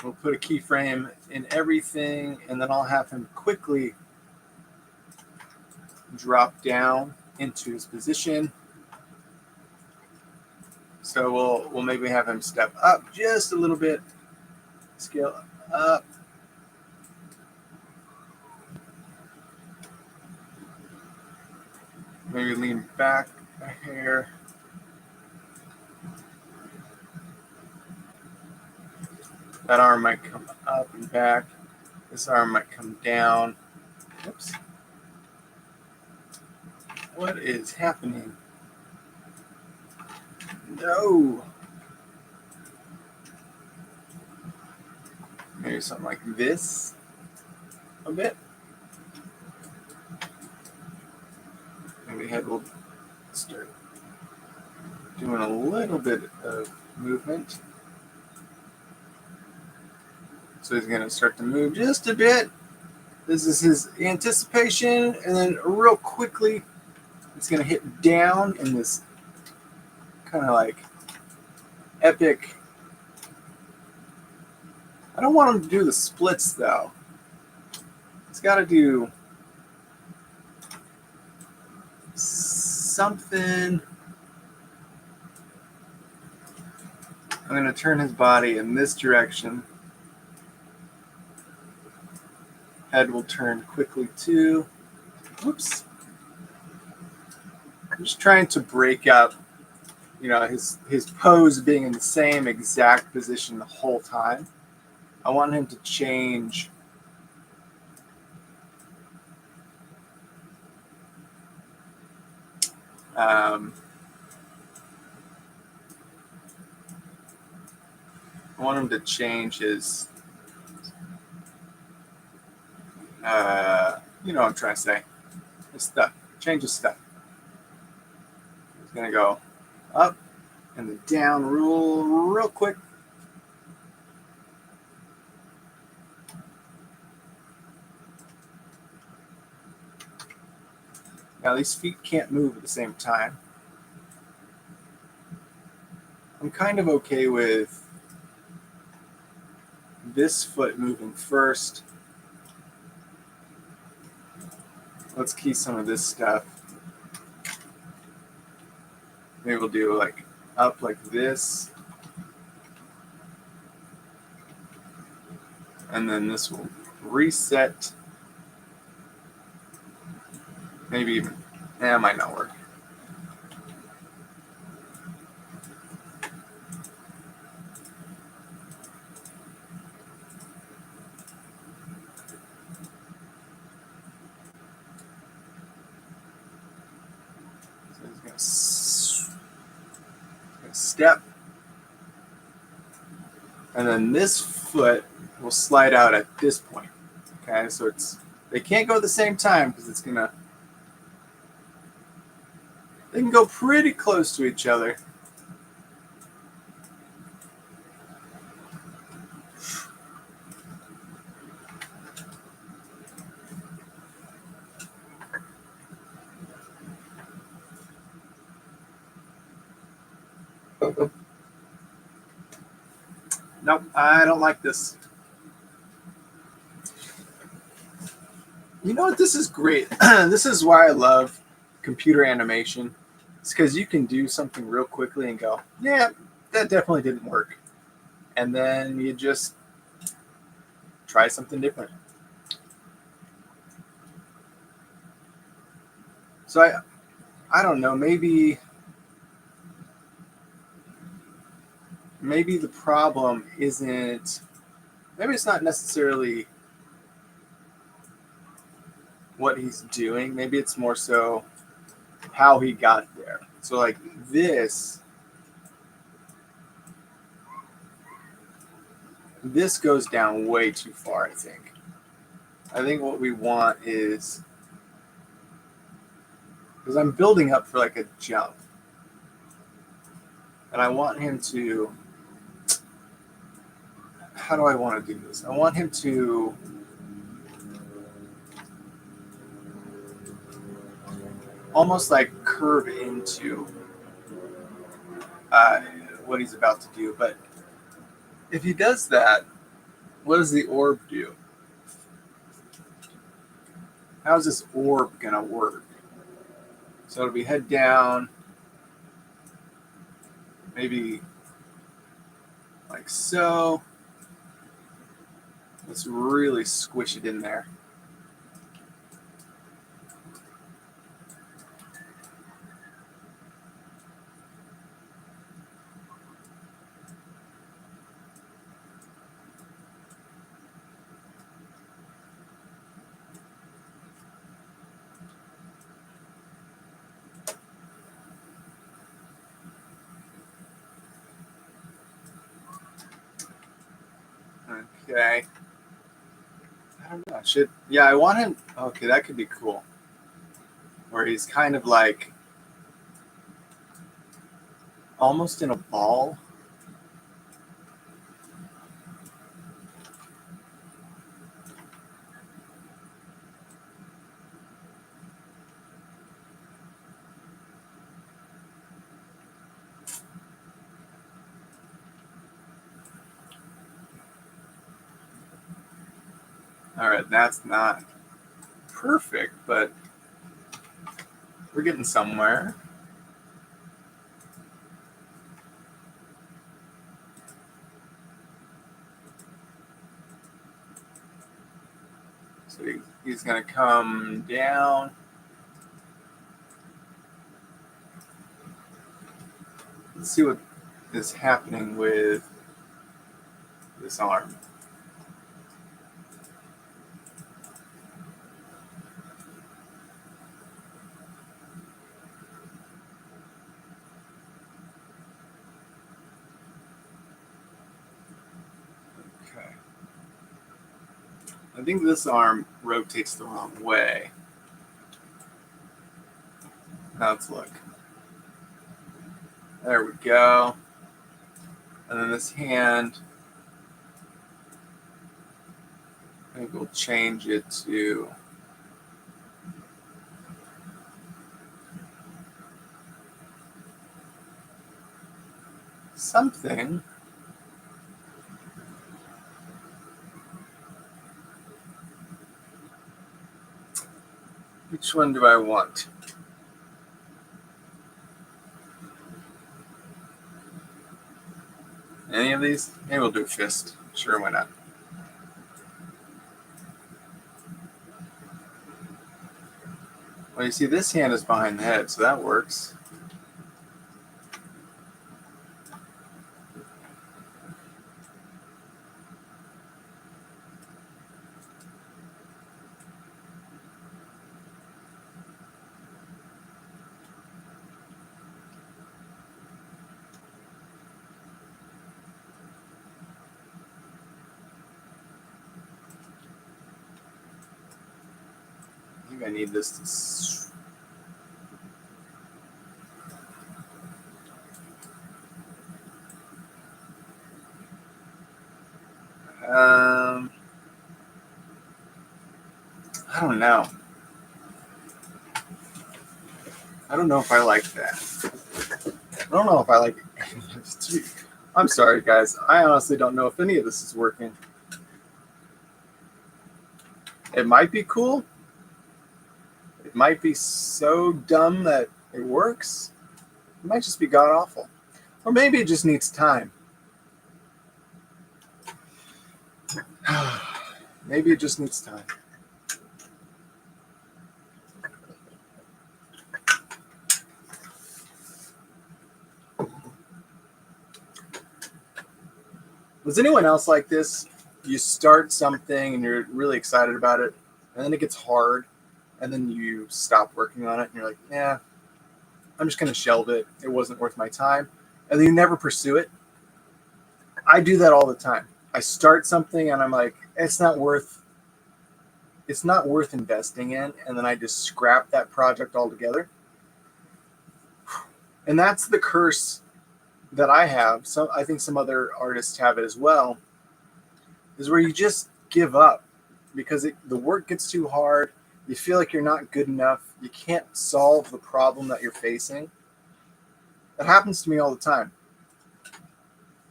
we'll put a keyframe in everything, and then I'll have him quickly drop down into his position. So we'll maybe have him step up just a little bit, scale up. Maybe lean back a hair. That arm might come up and back. This arm might come down. Oops. What is happening? No. Maybe something like this a bit. Maybe head will start doing a little bit of movement. So he's going to start to move just a bit. This is his anticipation, and then real quickly, it's going to hit down in this kind of like epic. I don't want him to do the splits though. He's got to do something. I'm going to turn his body in this direction. Head will turn quickly too. Oops. I'm just trying to break up, you know, his pose being in the same exact position the whole time. I want him to change. I want him to change his, you know what I'm trying to say, his stuff, change his stuff. He's going to go up and then down real quick. Now these feet can't move at the same time. I'm kind of okay with this foot moving first. Let's key some of this stuff. Maybe we'll do like up like this. And then this will reset. Maybe even, it might not work. So he's gonna step. And then this foot will slide out at this point. Okay, so they can't go at the same time because it's gonna They can go pretty close to each other. Nope, I don't like this. You know what? This is great. This is why I love computer animation. It's because you can do something real quickly and go, yeah, that definitely didn't work. And then you just try something different. So I don't know, maybe the problem isn't, maybe it's not necessarily what he's doing. Maybe it's more so how he got there. So like this goes down way too far, I think. I think what we want is, because I'm building up for like a jump, and I want him to, how do I want to do this? I want him to almost like curve into what he's about to do. But if he does that, what does the orb do? How's this orb gonna work? So it'll be head down, maybe like so. Let's really squish it in there. Okay. I don't know. I want him. Okay, that could be cool. Where he's kind of like almost in a ball. All right, that's not perfect, but we're getting somewhere. So he's going to come down. Let's see what is happening with this arm. Okay. I think this arm rotates the wrong way. Now let's look. There we go. And then this hand, I think we'll change it to something. Which one do I want? Any of these? Maybe we'll do a fist. Sure, why not? Well, you see, this hand is behind the head, so that works. I think I need this to... I don't know. I don't know if I like that. I don't know if I like it. I'm sorry, guys. I honestly don't know if any of this is working. It might be cool. It might be so dumb that it works. It might just be god awful. Or maybe it just needs time. Maybe it just needs time. Was anyone else like this? You start something and you're really excited about it, and then it gets hard, and then you stop working on it, and you're like, yeah, I'm just going to shelve it. It wasn't worth my time. And then you never pursue it. I do that all the time. I start something and I'm like, it's not worth investing in, and then I just scrap that project altogether. And that's the curse that I have. So I think some other artists have it as well, is where you just give up because the work gets too hard. You feel like you're not good enough. You can't solve the problem that you're facing. That happens to me all the time.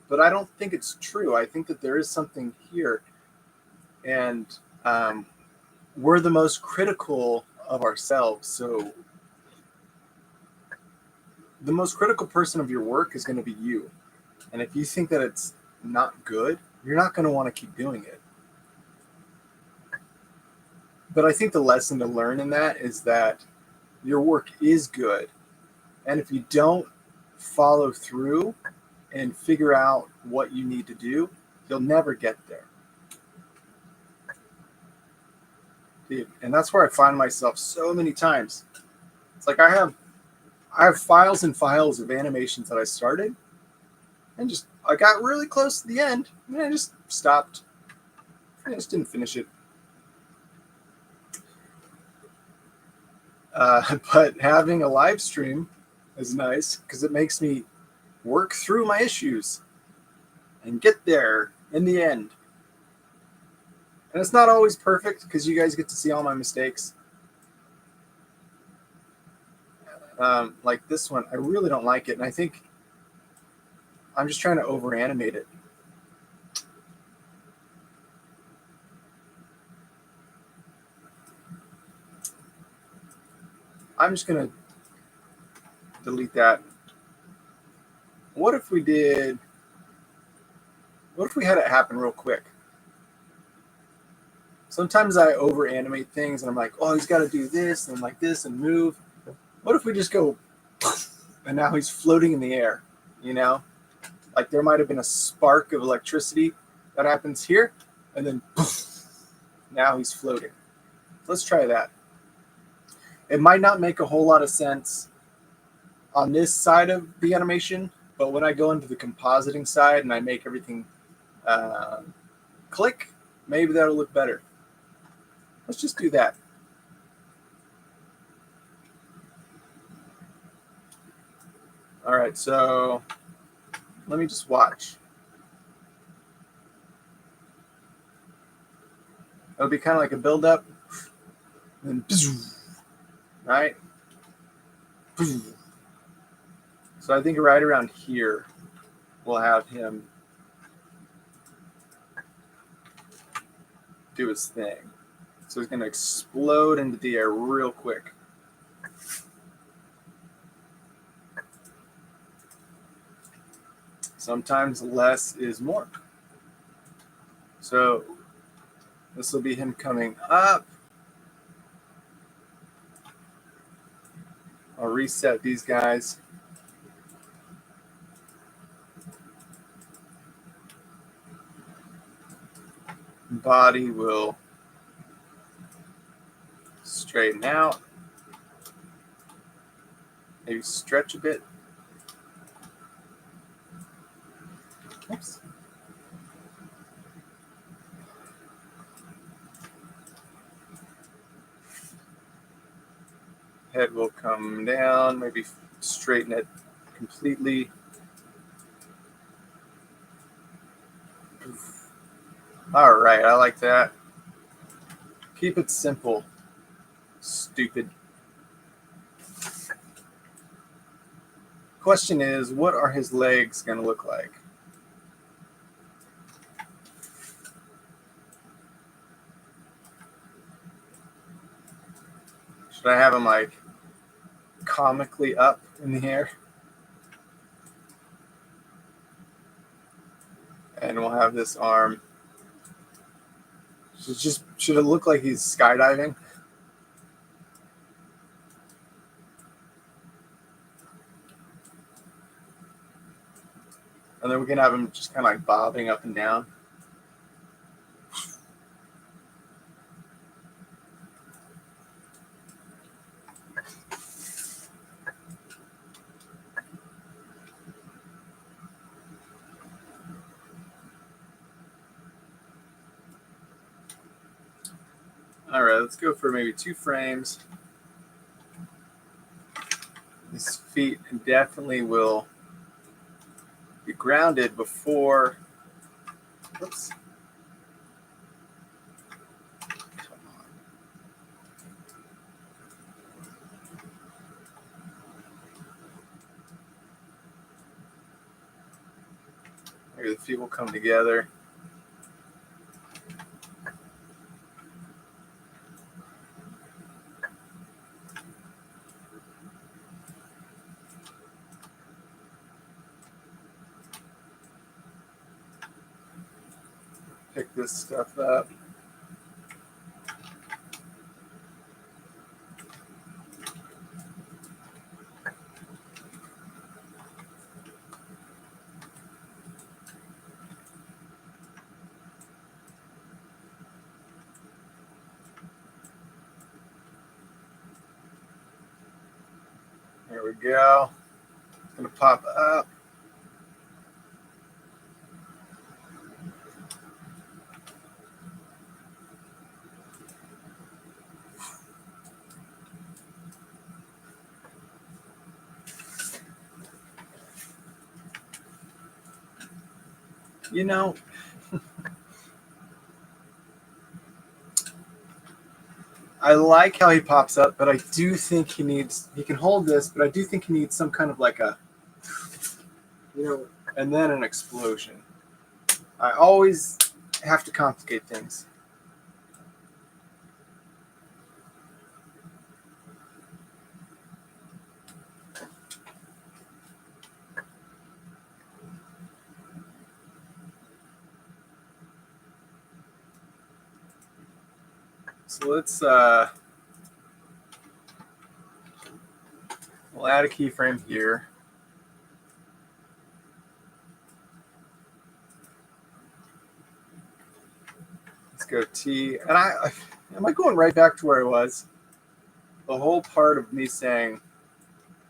But I don't think it's true. I think that there is something here. And we're the most critical of ourselves. So the most critical person of your work is going to be you. And if you think that it's not good, you're not going to want to keep doing it. But I think the lesson to learn in that is that your work is good. And if you don't follow through and figure out what you need to do, you'll never get there. Dude, and that's where I find myself so many times. It's like I have files and files of animations that I started, and just I got really close to the end, and I just stopped. I just didn't finish it. But having a live stream is nice because it makes me work through my issues and get there in the end. And it's not always perfect because you guys get to see all my mistakes. Like this one, I really don't like it. And I think I'm just trying to over animate it. I'm just going to delete that. What if we had it happen real quick? Sometimes I over animate things and I'm like, oh, he's got to do this and like this and move. What if we just go and now he's floating in the air, you know? Like there might have been a spark of electricity that happens here and then now he's floating. Let's try that. It might not make a whole lot of sense on this side of the animation, but when I go into the compositing side and I make everything click, maybe that'll look better. Let's just do that. All right, so let me just watch. It'll be kind of like a build-up, and then, right? So I think right around here, we'll have him do his thing. So he's going to explode into the air real quick. Sometimes less is more. So this will be him coming up. I'll reset these guys. Body will straighten out. Maybe stretch a bit. Oops. Head will come down, maybe straighten it completely. All right, I like that. Keep it simple. Stupid. Question is, what are his legs going to look like? Should I have him like comically up in the air? And we'll have this arm. Should it look like he's skydiving? And then we can have him just kind of like bobbing up and down. All right, let's go for maybe 2 frames. His feet definitely will be grounded before. Oops. Maybe the feet will come together. Pick this stuff up. There we go. It's going to pop up. You know, I like how he pops up, but I do think he can hold this, but I do think he needs some kind of like a, and then an explosion. I always have to complicate things. So we'll add a keyframe here. Let's go T. And am I going right back to where I was? The whole part of me saying,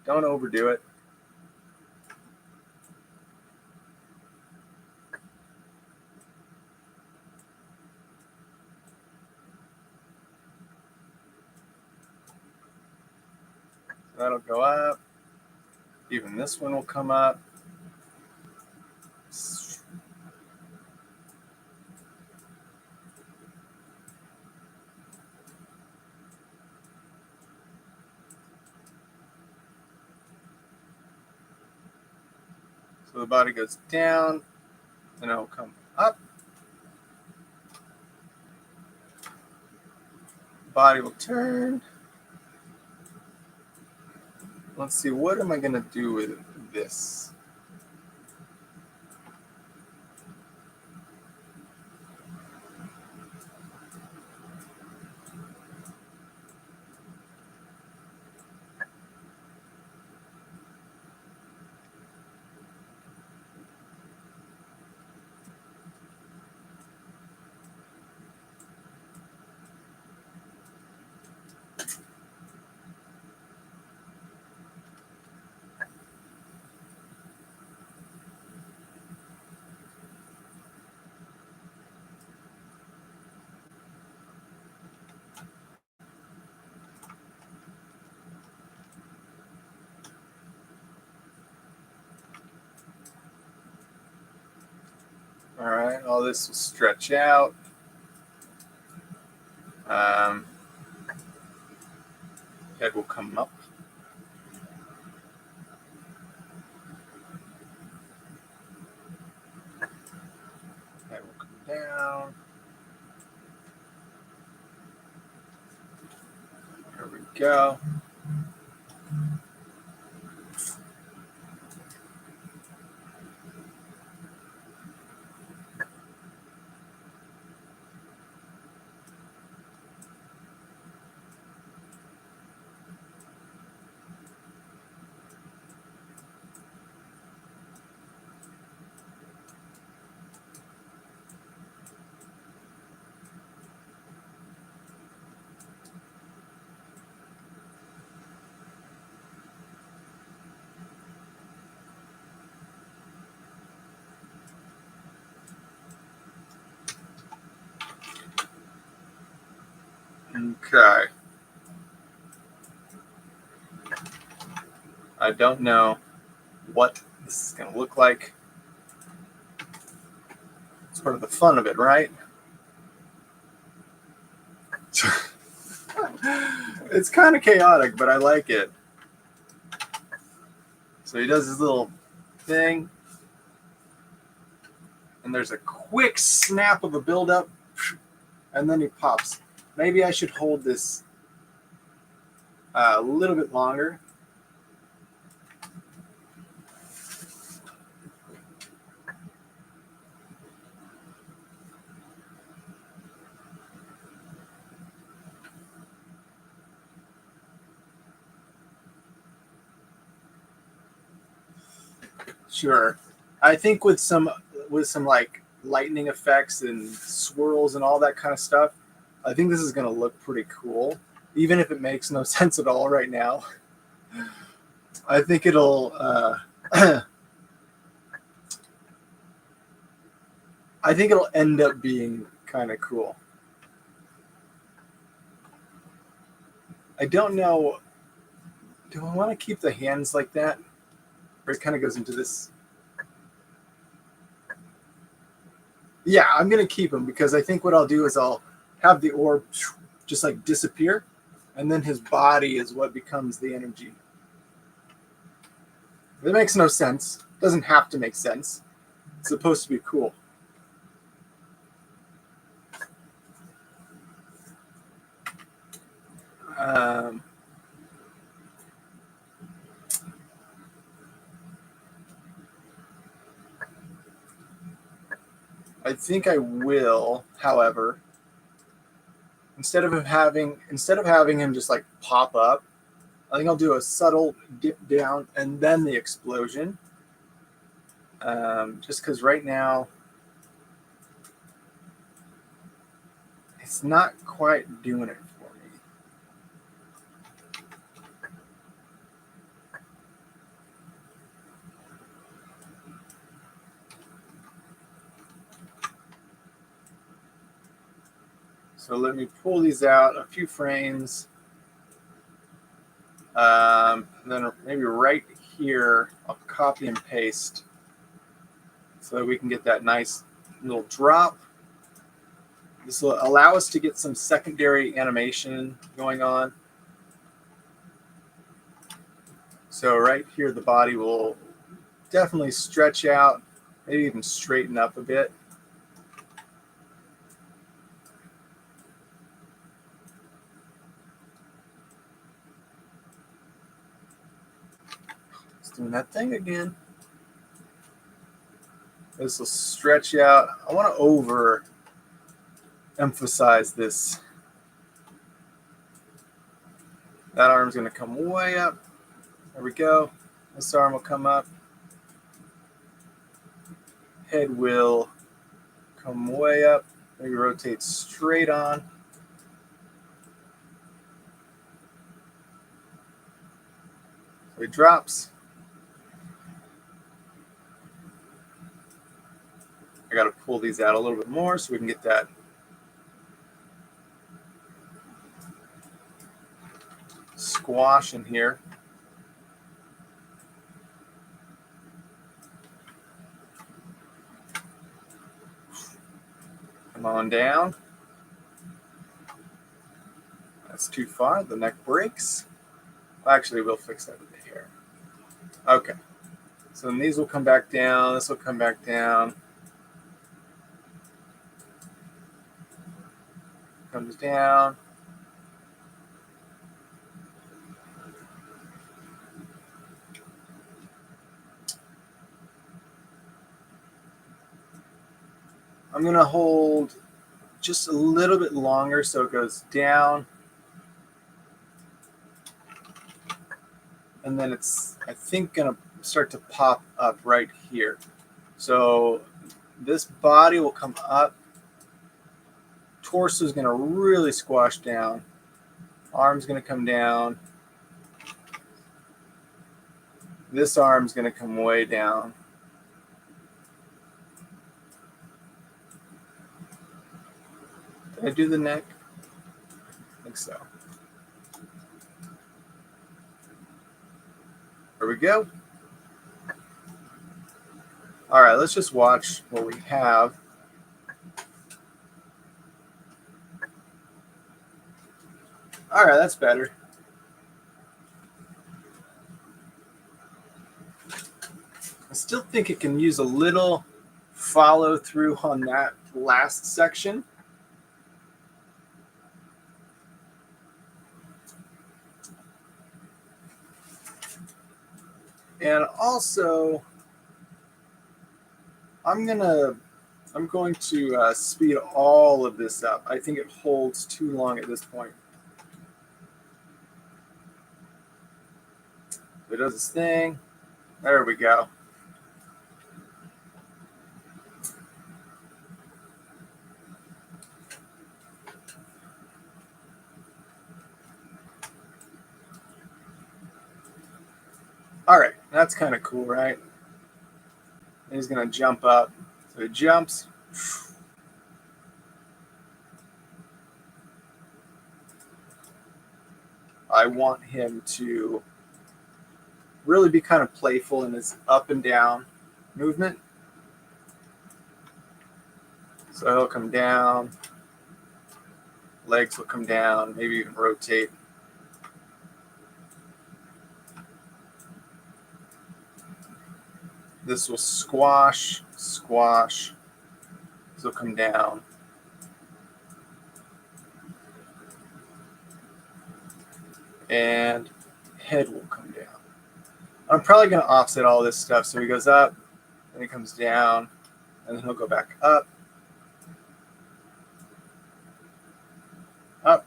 don't overdo it. That'll go up. Even this one will come up. So the body goes down, and it'll come up. Body will turn. Let's see, what am I going to do with this? All right, all this will stretch out. Head will come up. Head will come down. There we go. Okay. I don't know what this is going to look like. It's part of the fun of it, right? It's kind of chaotic, but I like it. So he does his little thing, and there's a quick snap of a buildup, and then he pops. Maybe I should hold this a little bit longer. Sure. I think with some like lightning effects and swirls and all that kind of stuff, I think this is going to look pretty cool, even if it makes no sense at all right now. I think it'll I think it'll end up being kind of cool. I don't know. Do I want to keep the hands like that? Or it kind of goes into this. Yeah, I'm going to keep him because I think what I'll do is I'll have the orb just like disappear, and then his body is what becomes the energy. It makes no sense. It doesn't have to make sense. It's supposed to be cool. I think I will, however, instead of having him just like pop up, I think I'll do a subtle dip down and then the explosion. Just because right now it's not quite doing it for me. So let me pull these out a few frames. Then maybe right here, I'll copy and paste so that we can get that nice little drop. This will allow us to get some secondary animation going on. So right here, the body will definitely stretch out, maybe even straighten up a bit. It's doing that thing again. This will stretch out. I want to emphasize this. That arm's going to come way up. There we go. This arm will come up. Head will come way up. Maybe rotate straight on. So he drops. I got to pull these out a little bit more so we can get that squash in here. Come on down. That's too far. The neck breaks. Actually, we'll fix that here. Okay. So then these will come back down. This will come back down. Comes down. I'm going to hold just a little bit longer so it goes down. And then it's, I think, going to start to pop up right here. So this body will come up. Torso is going to really squash down. Arm's going to come down. This arm's going to come way down. Did I do the neck? I think so. There we go. All right, let's just watch what we have. All right, that's better. I still think it can use a little follow through on that last section. And also, I'm going to speed all of this up. I think it holds too long at this point. It does its thing. There we go. All right, that's kind of cool, right? And he's going to jump up. So he jumps. I want him to really be kind of playful in his up and down movement. So he'll come down. Legs will come down, maybe even rotate. This will squash, squash. This will come down. And head will come down. I'm probably going to offset all this stuff. So he goes up, and he comes down, and then he'll go back up. Up.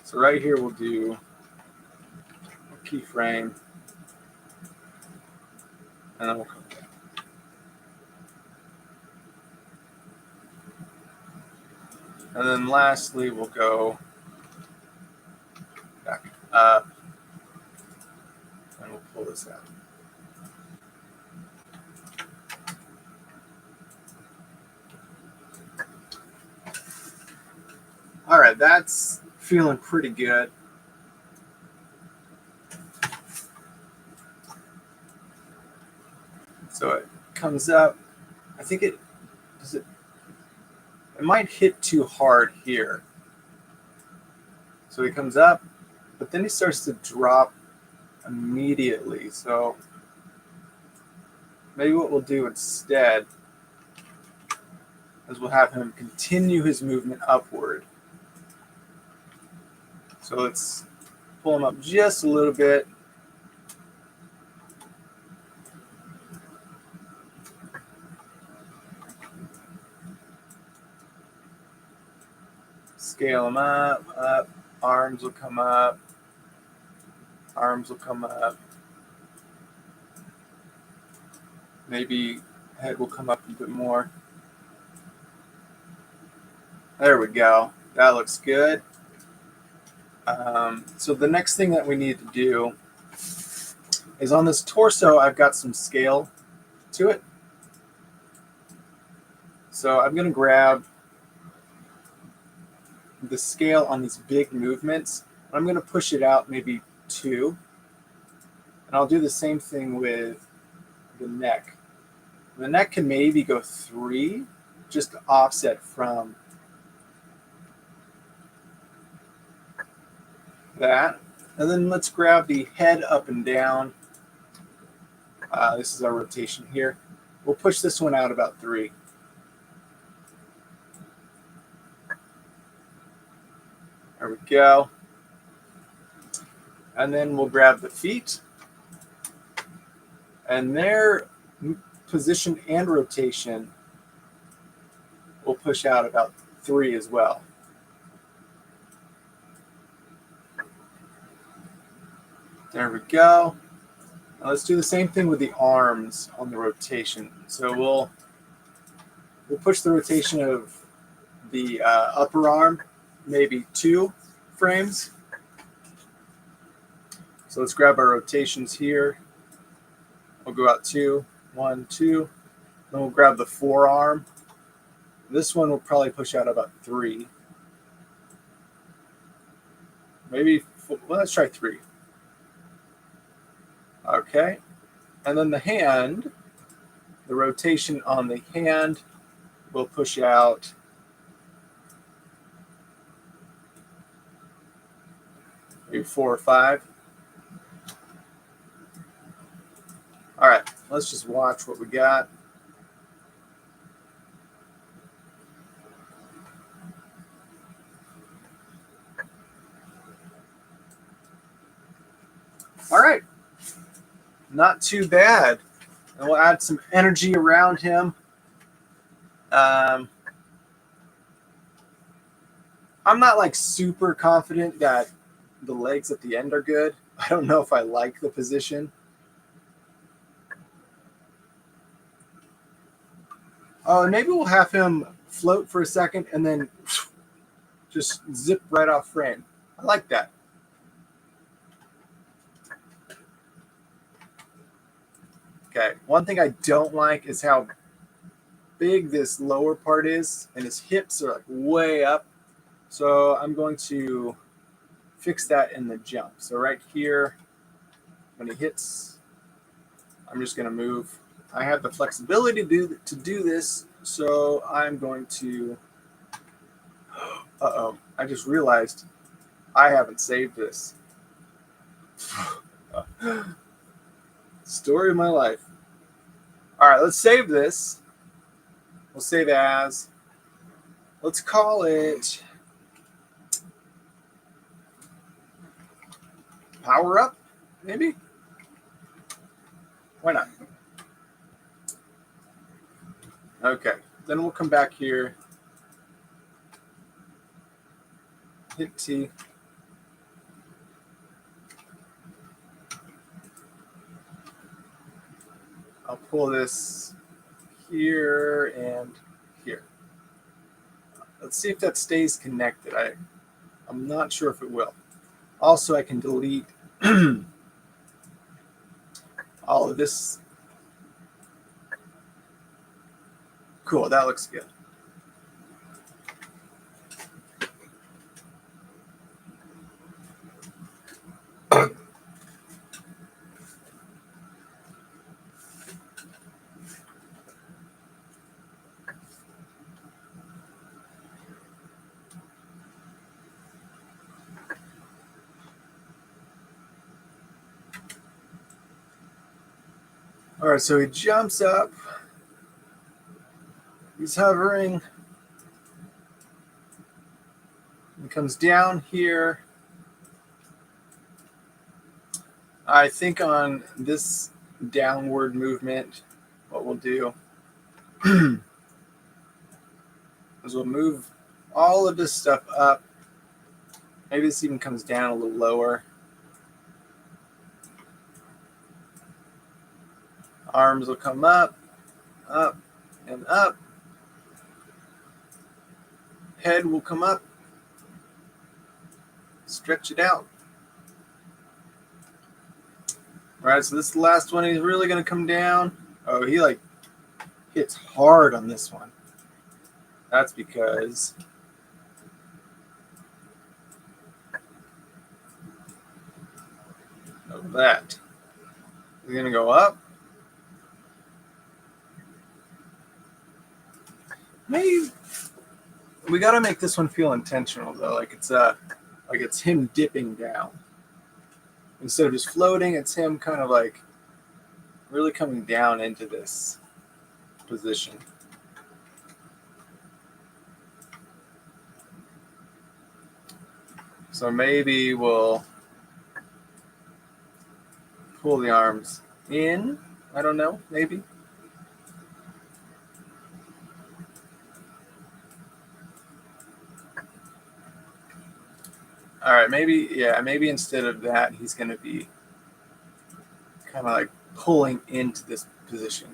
So right here we'll do a keyframe. And then we'll come down. And then lastly, we'll go back up. And we'll pull this out. All right, that's feeling pretty good. So it comes up. I think it might hit too hard here. So he comes up, but then he starts to drop immediately. So maybe what we'll do instead is we'll have him continue his movement upward. So let's pull him up just a little bit. Scale them up, arms will come up, arms will come up. Maybe head will come up a bit more. There we go. That looks good. So the next thing that we need to do is on this torso, I've got some scale to it. So I'm going to grab the scale on these big movements. I'm going to push it out maybe 2. And I'll do the same thing with the neck. The neck can maybe go 3, just to offset from that. And then let's grab the head up and down. This is our rotation here. We'll push this one out about 3. There we go. And then we'll grab the feet. And their position and rotation will push out about 3 as well. There we go. Now let's do the same thing with the arms on the rotation. So we'll push the rotation of the upper arm, maybe 2 frames. So let's grab our rotations here. We'll go out 2, 1, 2. Then we'll grab the forearm. This one will probably push out about 3. Maybe, well, let's try 3. Okay. And then the hand, the rotation on the hand will push out maybe 4 or 5. All right, let's just watch what we got. All right, not too bad. And we'll add some energy around him. I'm not like super confident that the legs at the end are good. I don't know if I like the position. Oh, maybe we'll have him float for a second and then just zip right off frame. I like that. Okay, one thing I don't like is how big this lower part is, and his hips are like way up. So I'm going to fix that in the jump. So right here, when he hits, I'm just going to move. I have the flexibility to do this, so I'm going to, I just realized I haven't saved this. Story of my life. All right, let's save this. We'll save as, let's call it Power Up, maybe? Why not? Okay, then we'll come back here, hit T. I'll pull this here and here. Let's see if that stays connected. I'm not sure if it will. Also, I can delete all of this. Cool, that looks good. All right, so he jumps up. He's hovering. He comes down here. I think on this downward movement, what we'll do is we'll move all of this stuff up. Maybe this even comes down a little lower. Arms will come up, up, and up. Head will come up. Stretch it out. All right, so this is the last one. He's really going to come down. Oh, he like hits hard on this one. That's because of that. He's going to go up. Maybe we got to make this one feel intentional though, like it's him dipping down. instead of just floating, it's him kind of like really coming down into this position. So maybe we'll pull the arms in. I don't know, maybe. All right, maybe, yeah, maybe instead of that, he's going to be kind of like pulling into this position.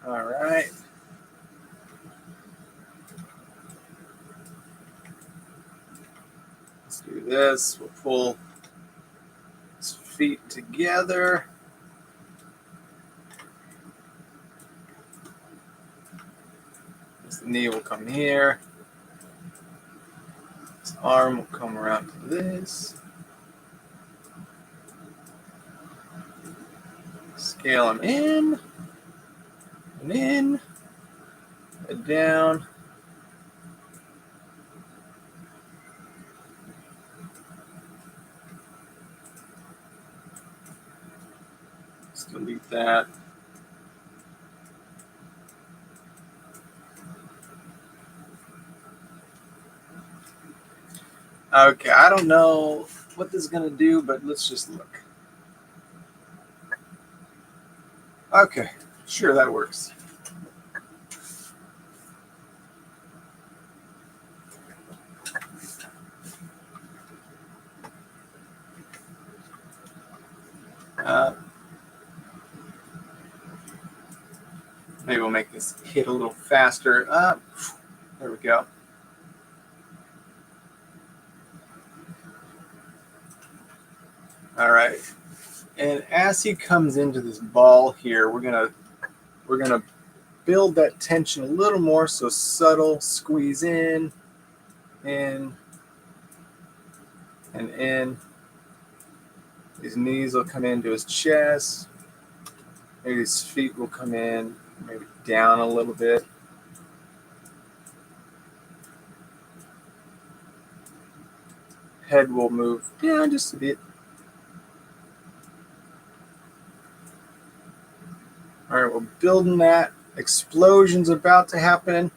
All right. Let's do this. We'll pull his feet together. The knee will come here. His arm will come around to this. Scale him in and in, and down. Let's delete that. Okay, I don't know what this is going to do, but let's just look. Okay, sure, that works. Maybe we'll make this hit a little faster. There we go. All right. And as he comes into this ball here, we're gonna build that tension a little more. So subtle squeeze in, and in. His knees will come into his chest. Maybe his feet will come in, maybe down a little bit. Head will move down just a bit. All right, we're building that. Explosion's about to happen.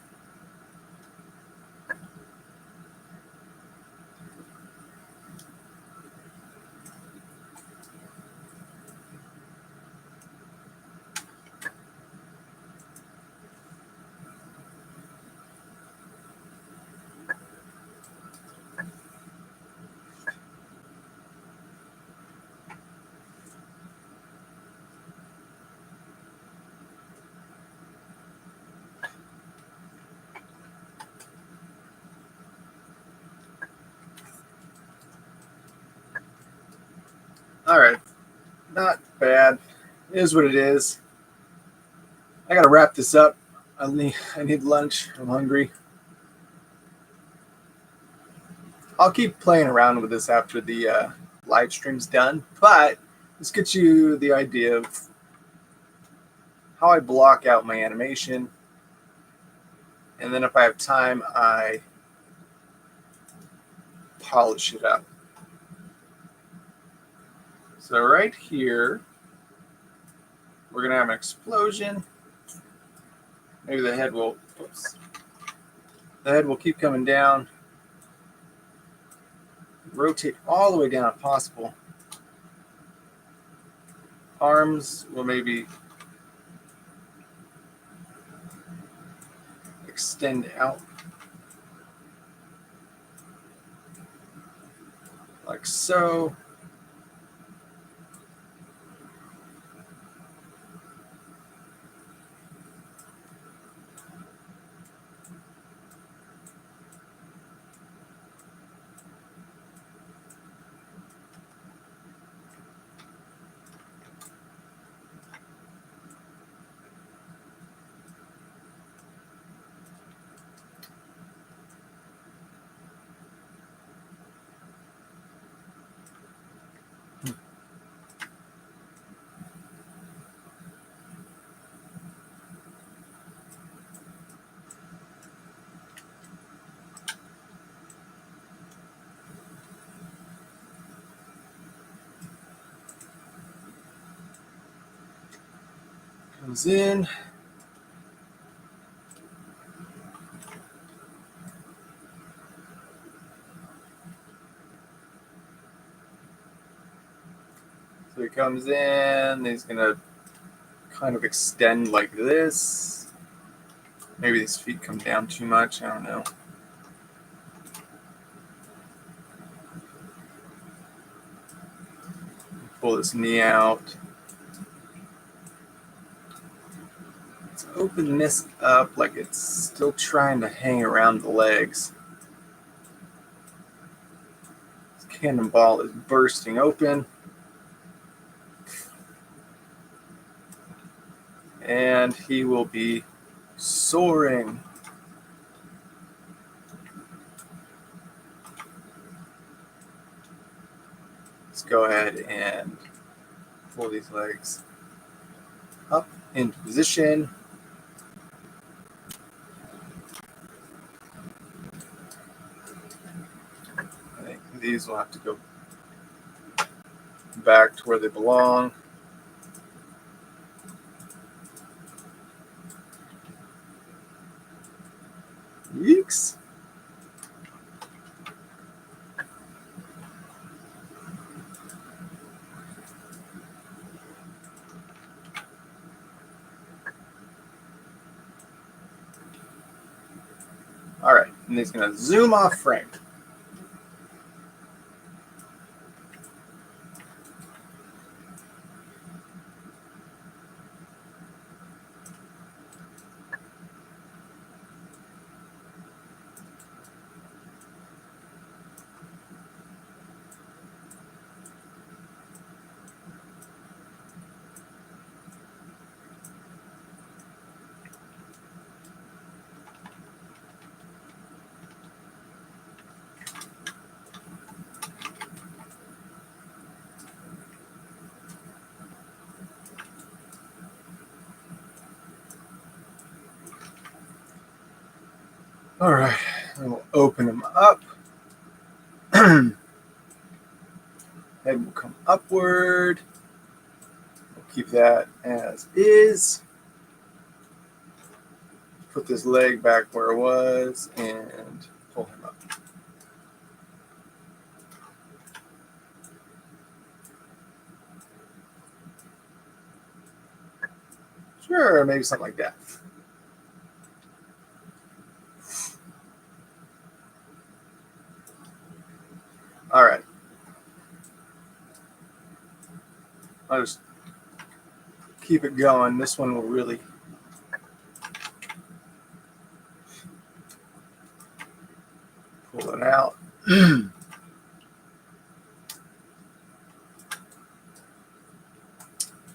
All right, not bad. It is what it is. I gotta wrap this up. I need lunch. I'm hungry. I'll keep playing around with this after the live stream's done, but this gets you the idea of how I block out my animation, and then if I have time, I polish it up. So right here, we're gonna have an explosion. Maybe the head will, oops. The head will keep coming down. Rotate all the way down if possible. Arms will maybe extend out like so. Comes in. So he comes in, he's gonna kind of extend like this. Maybe his feet come down too much, I don't know. Pull this knee out. Let's open this up like it's still trying to hang around the legs. This cannonball is bursting open. And he will be soaring. Let's go ahead and pull these legs up into position. I think these will have to go back to where they belong. Yeeks. All right, and he's going to zoom off frame. All right, and we'll open him up. Head will come upward. We'll keep that as is. Put this leg back where it was and pull him up. Sure, maybe something like that. All right. I'll just keep it going. This one will really pull it out.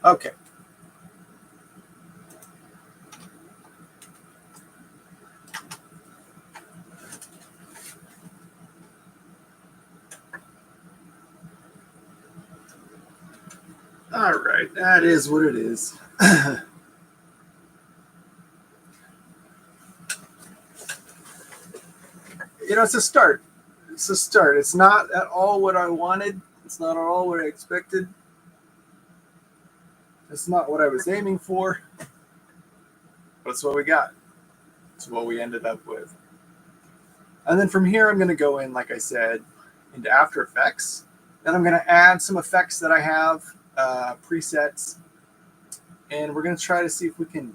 Okay. All right, that is what it is. You know, it's a start. It's a start. It's not at all what I wanted. It's not at all what I expected. It's not what I was aiming for. But it's what we got. It's what we ended up with. And then from here, I'm going to go in, like I said, into After Effects. Then I'm going to add some effects that I have, presets. And we're going to try to see if we can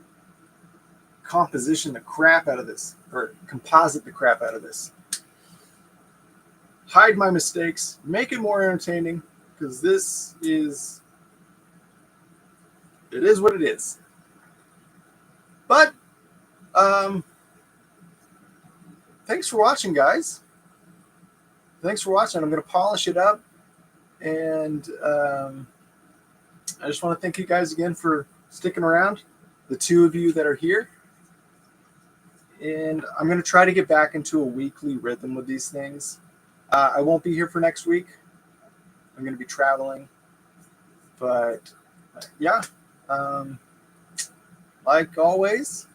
composition the crap out of this, or composite the crap out of this. Hide my mistakes, make it more entertaining, because this is, it is what it is. But, thanks for watching, guys. Thanks for watching. I'm going to polish it up. And I just want to thank you guys again for sticking around, the two of you that are here. And I'm going to try to get back into a weekly rhythm with these things. I won't be here for next week. I'm going to be traveling. But, yeah. Like always,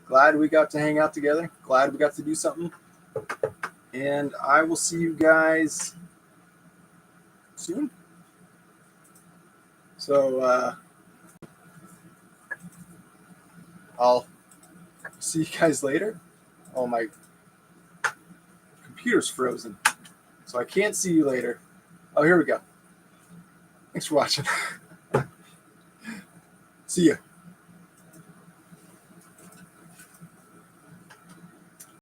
glad we got to hang out together. Glad we got to do something. And I will see you guys soon. So, I'll see you guys later. Oh, my computer's frozen, so I can't see you later. Oh, here we go. Thanks for watching. See ya.